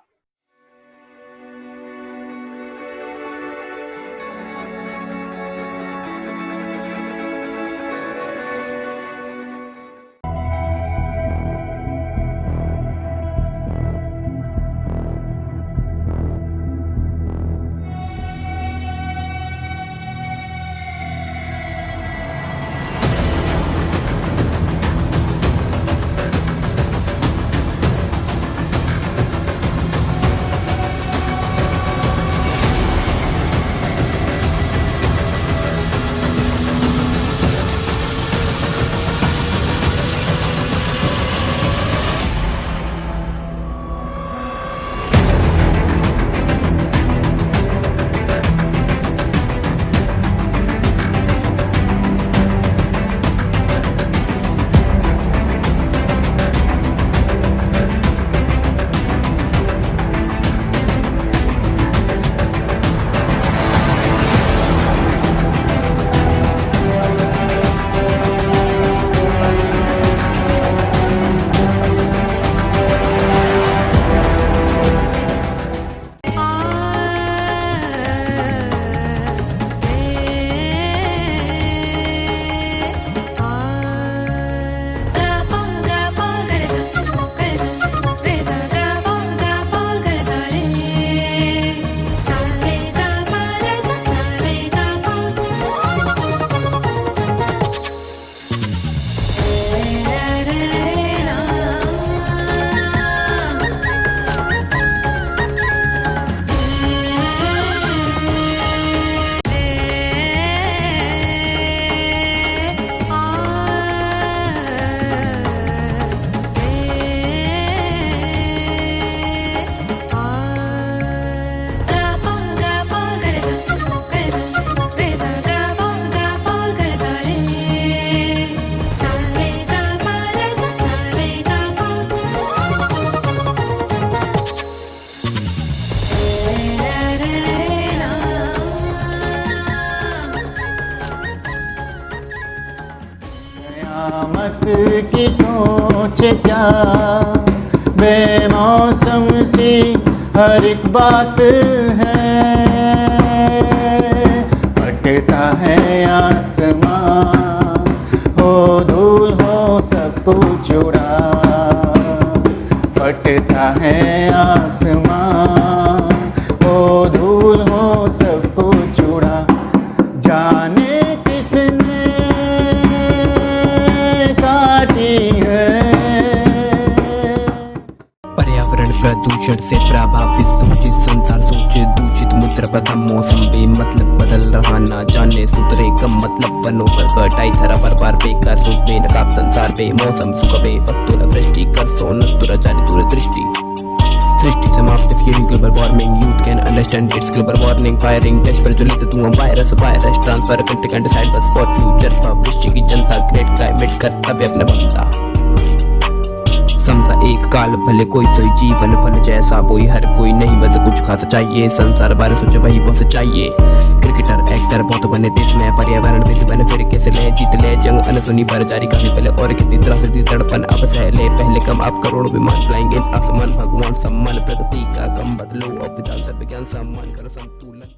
कयामत की सोच क्या, बेमौसम सी हर एक बात है। फटता है आसमां, हो धूल हो सब कुछ उड़ा। फटता है आसमां, हो धूल हो सब कुछ उड़ा। जाने किसने काटी है। पर्यावरण प्रदूषण से प्रभावित सोची सर्वप्रथम मौसम बेमतलब बदल रहा ना जाने सूत्रे कम मतलब बनो पर कटाई धरा बार बेकार सुख बेनकाब संसार बे मौसम सुख बे पत्तुर वृष्टि कर सोन दुराचारी दूरदृष्टि सृष्टि समाप्त fury global warming youth can understand it's global warning firing test पर ज्वलित धुआं virus transfer country can decide बस फॉर फ्यूचर भविष्य की जनता ग्रेट क्लाइमेट कर्तव्य अपने बनता समता एक काल भले कोई सोई जीवन फल जैसा बोई हर कोई नहीं बस कुछ खाता चाहिए संसार बारे सोचो वही बहुत चाहिए क्रिकेटर एक्टर बहुत बने देश में पर्यावरण विद बने फिर कैसे ले जीत ले जंग अनसुनी पर जारी काफी पहले और कितनी तरह से तड़पन अब सह ले पहले कम अब करोड़ों विमान फ्लाइंग इन आसमान भगवान सम्मान प्रगति का कम बदलो और विधान सब विज्ञान सम्मान करो संतुलन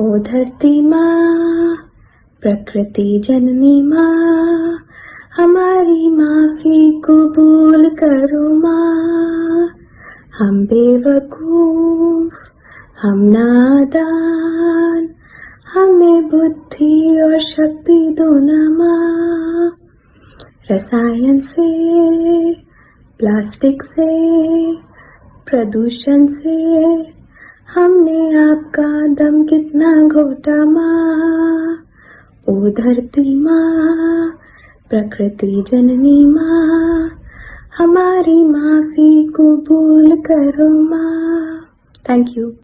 ओ धरती माँ, प्रकृति जननी माँ, हमारी माफी कबूल करो माँ। हम बेवकूफ, हम नादान, हमें बुद्धि और शक्ति दो ना माँ। रसायन से, प्लास्टिक से, प्रदूषण से हमने आपका दम कितना घोटा माँ। ओ धरती माँ, प्रकृति जननी माँ, हमारी माफी कबूल करो माँ। Thank you.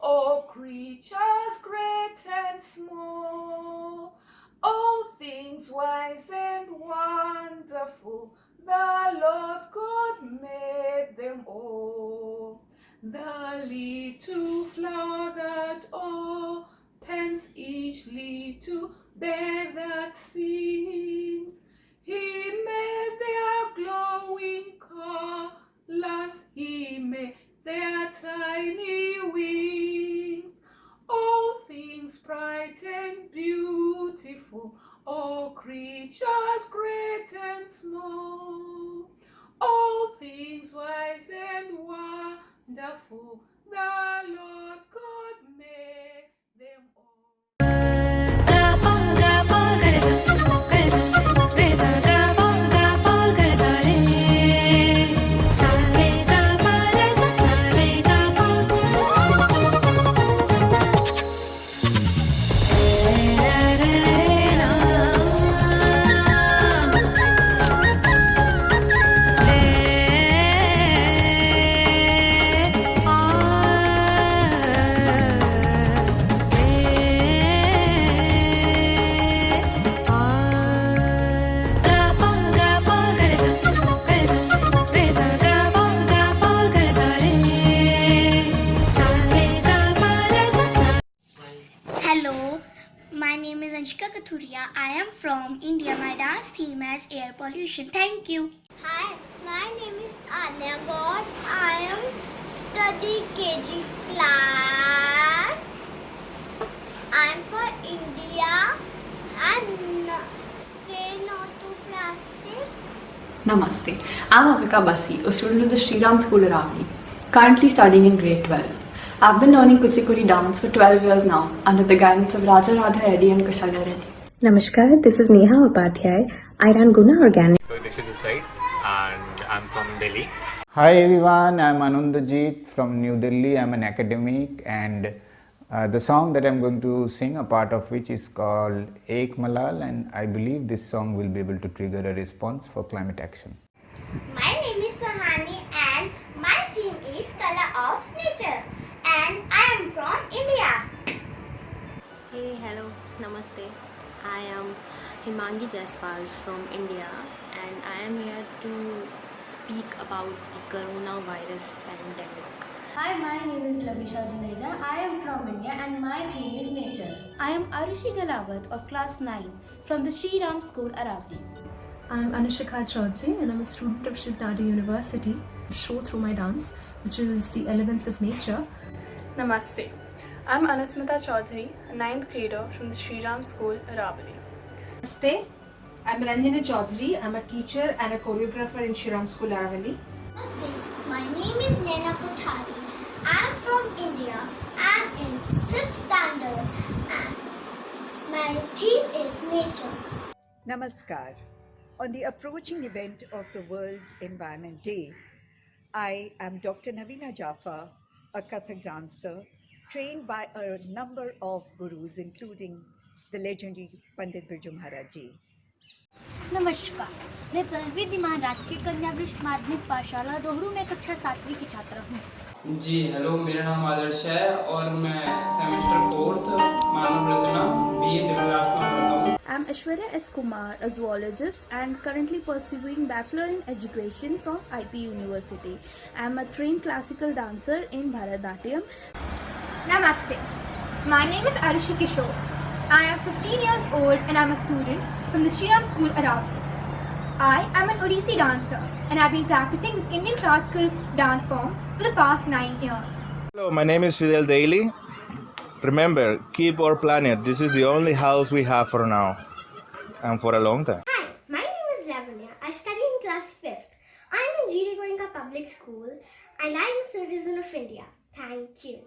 all creatures great and small, all things wise and wonderful, the Lord God made them all. The little flower that opens each little bed that sings, He made their glowing colors, He made their tiny wings, all things bright and beautiful, all creatures great and small, all things wise and wonderful, the Lord God made them all. Hello, my name is Anshika Kathuria. I am from India. My dance theme is air pollution. Thank you. Hi, my name is Anya God. I am studying KG class. I am for India and say no to plastic. Namaste. I'm Avika Basi, a student of the Sri Ram School Aravali, currently studying in grade 12. I've been learning Kuchipudi dance for 12 years now under the guidance of Raja Radha Reddy and Kushalya Reddy. Namaskar, this is Neha Upadhyay. I run Guna Organic. This side, and I'm from Delhi. Hi everyone, I'm Anandajit from New Delhi. I'm an academic, and the song that I'm going to sing, a part of which is called Ek Malal, and I believe this song will be able to trigger a response for climate action. My name is Sahani and my theme is Color of Nature and I am from India. Hey, hello, namaste. I am Himangi Jaiswal from India and I am here to speak about the coronavirus pandemic. Hi, my name is Labisha Juneja. I am from India and my theme is nature. I am Arushi Galawat of class 9 from the Sri Ram School, Aravali. I am Anishika Chaudhary and I'm a student of Shiv Daddy University. Show through my dance, which is the elements of nature. Namaste. I'm Anusmita Chaudhary, a 9th grader from the Sri Ram School, Aravali. Namaste. I'm Ranjana Chaudhary. I'm a teacher and a choreographer in Sri Ram School, Aravali. Namaste. My name is Nena Kothari. I'm from India. I'm in 5th standard and my theme is nature. Namaskar. On the approaching event of the World Environment Day, I am Dr. Navina Jaffa, a Kathak dancer trained by a number of gurus, including the legendary Pandit Birju Maharaj Ji. नमस्कार, मैं पल्लवी दिमान राजकीय कन्या वृष्ठ माध्यमिक पाठशाला दोहड़ू में कक्षा 7वीं की छात्रा हूँ। जी हेलो, मेरा नाम आदर्श है और मैं semester 4th Manav Rachna I'm Aishwarya S. Kumar, a zoologist and currently pursuing Bachelor in Education from IP University. I'm a trained classical dancer in Bharatanatyam. Namaste. My name is Arushi Kishore. I am 15 years old and I'm a student from the Sri Ram School, Aravali. I am an Odissi dancer and I've been practicing this Indian classical dance form for the past 9 years. Hello, my name is Fidel Daly. Remember, keep our planet. This is the only house we have for now and for a long time. Hi, my name is Lavanya. I study in class 5th. I'm in GD Goenka Public School and I'm a citizen of India. Thank you.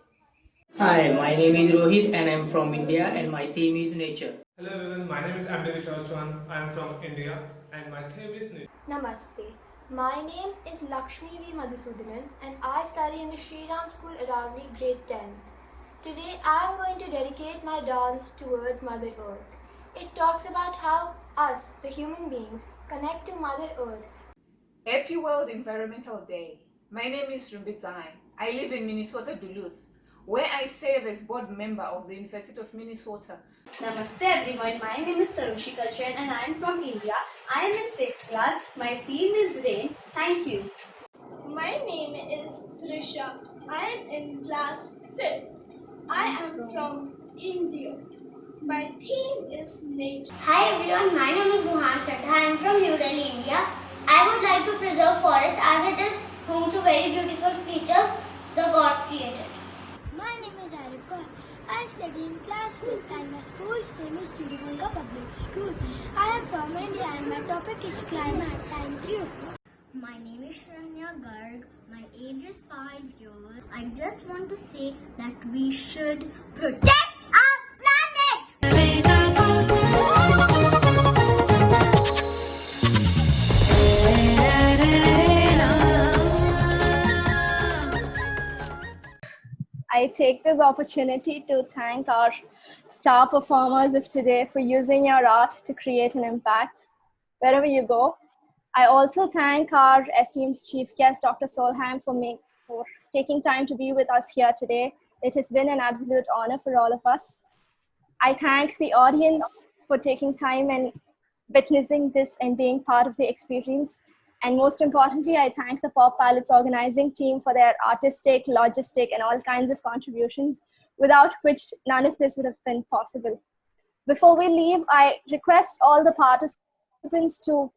Hi, my name is Rohit and I'm from India and my theme is nature. Hello everyone, my name is Abdul Chauhan. I am from India and my theme is nature. Namaste. My name is Lakshmi V. Madhusudanan and I study in the Sri Ram School, Aravali, grade 10th. Today I am going to dedicate my dance towards Mother Earth. It talks about how us, the human beings, connect to Mother Earth. Happy World Environmental Day. My name is Rumbit Zahai. I live in Minnesota, Duluth, where I serve as board member of the University of Minnesota. Namaste everyone, my name is Tarushi Kalshan and I am from India. I am in 6th class. My theme is rain. Thank you. My name is Trisha. I am in class 5th. I am from India. My theme is nature. Hi everyone, my name is Ruhan Chadha. I am from New Delhi, India. I would like to preserve forest as it is home to very beautiful creatures the God created. My name is Arika. I study in class 5th and my school's name is GD Goenka Public School. I am from India and my topic is climate. Thank you. My name is Shranya Garg. My age is 5 years. I just want to say that we should protect our planet. I take this opportunity to thank our star performers of today for using your art to create an impact wherever you go. I also thank our esteemed chief guest, Dr. Solheim, for taking time to be with us here today. It has been an absolute honor for all of us. I thank the audience for taking time and witnessing this and being part of the experience. And most importantly, I thank the Pop Palettes organizing team for their artistic, logistic, and all kinds of contributions, without which none of this would have been possible. Before we leave, I request all the participants to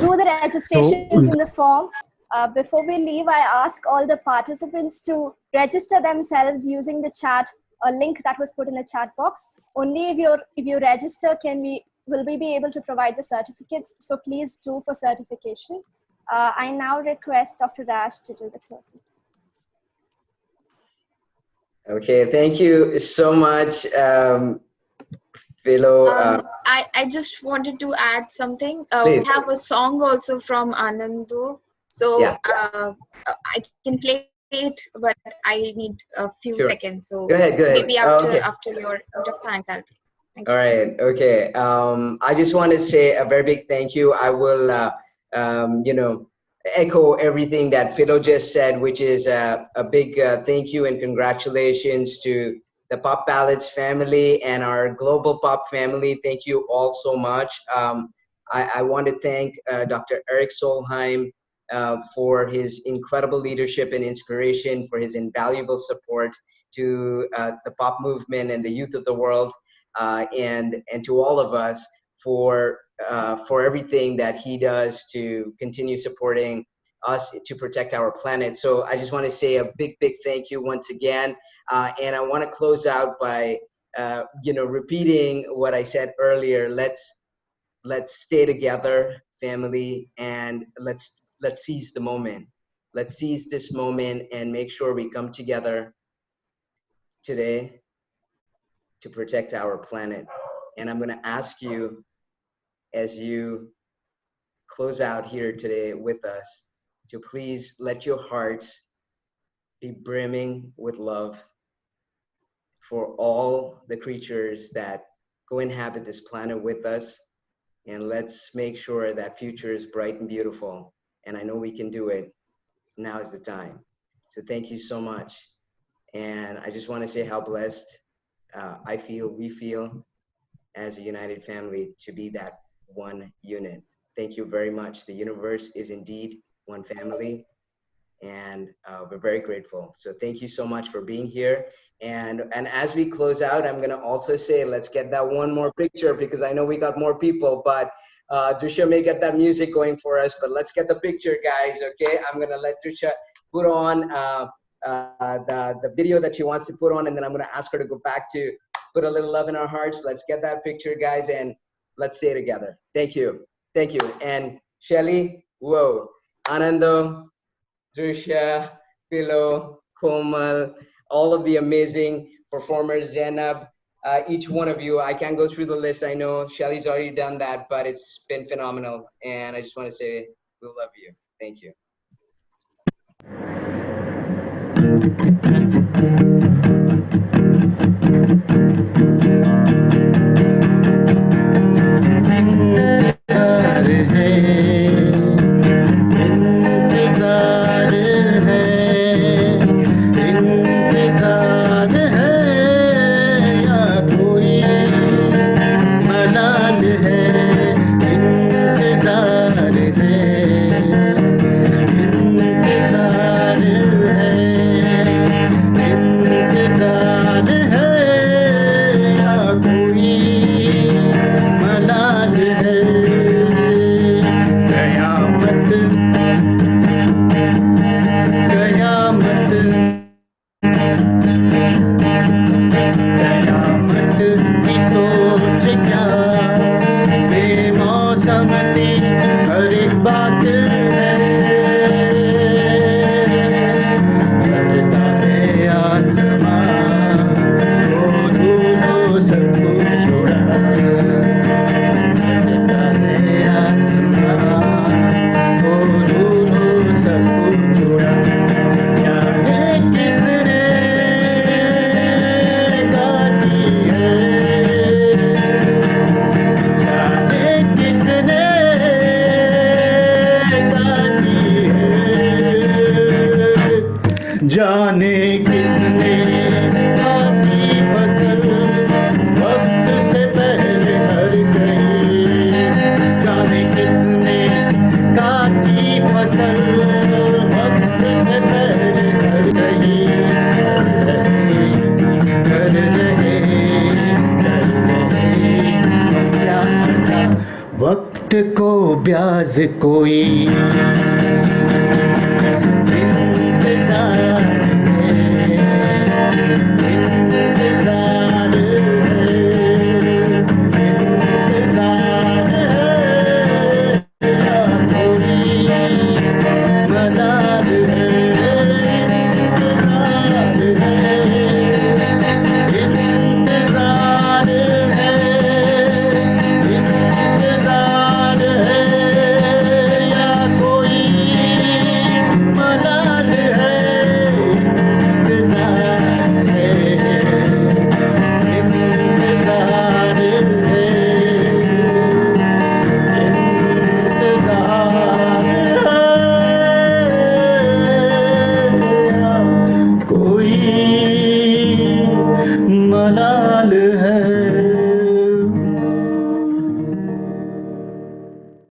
do the registrations in the form. Before we leave, I ask all the participants to register themselves using the chat, a link that was put in the chat box. Only if you register will we be able to provide the certificates. So please do for certification. I now request Dr. Rash to do the closing. Okay, thank you so much, Philo. I just wanted to add something. Please. We have a song also from Anando. So Yeah. I can play it, but I need a few Sure. seconds. So Go ahead. maybe after Okay. your out of thanks, I'll play. All right. Okay. I just want to say a very big thank you. I will, echo everything that Philo just said, which is a big thank you and congratulations to the Pop Palettes family and our global pop family. Thank you all so much. I want to thank Dr. Eric Solheim for his incredible leadership and inspiration, for his invaluable support to the pop movement and the youth of the world. And to all of us for everything that he does to continue supporting us to protect our planet. So I just want to say a big thank you once again. And I want to close out by repeating what I said earlier. Let's stay together, family, and let's seize the moment. Let's seize this moment and make sure we come together today to protect our planet. And I'm going to ask you, as you close out here today with us, to please let your hearts be brimming with love for all the creatures that go inhabit this planet with us. And let's make sure that future is bright and beautiful. And I know we can do it. Now is the time. So thank you so much. And I just want to say how blessed I feel, we feel, as a united family to be that one unit. Thank you very much. The universe is indeed one family, and we're very grateful. So thank you so much for being here. And as we close out, I'm gonna also say, let's get that one more picture, because I know we got more people, but Drisha may get that music going for us, but let's get the picture, guys, okay? I'm gonna let Drisha put on the video that she wants to put on, and then I'm gonna ask her to go back to put a little love in our hearts. Let's get that picture, guys, and let's stay together. Thank you. Thank you. And Shelly, whoa, Anando, Drisha, Philo, Komal, all of the amazing performers, Zainab, each one of you. I can't go through the list. I know Shelly's already done that, but it's been phenomenal. And I just want to say we love you. Thank you. जाने किसने काटी फसल वक्त से पहले हर गई, जाने किसने काटी फसल वक्त से पहले हर गई। कर रहे क्या पता वक्त को ब्याज कोई मलाल है।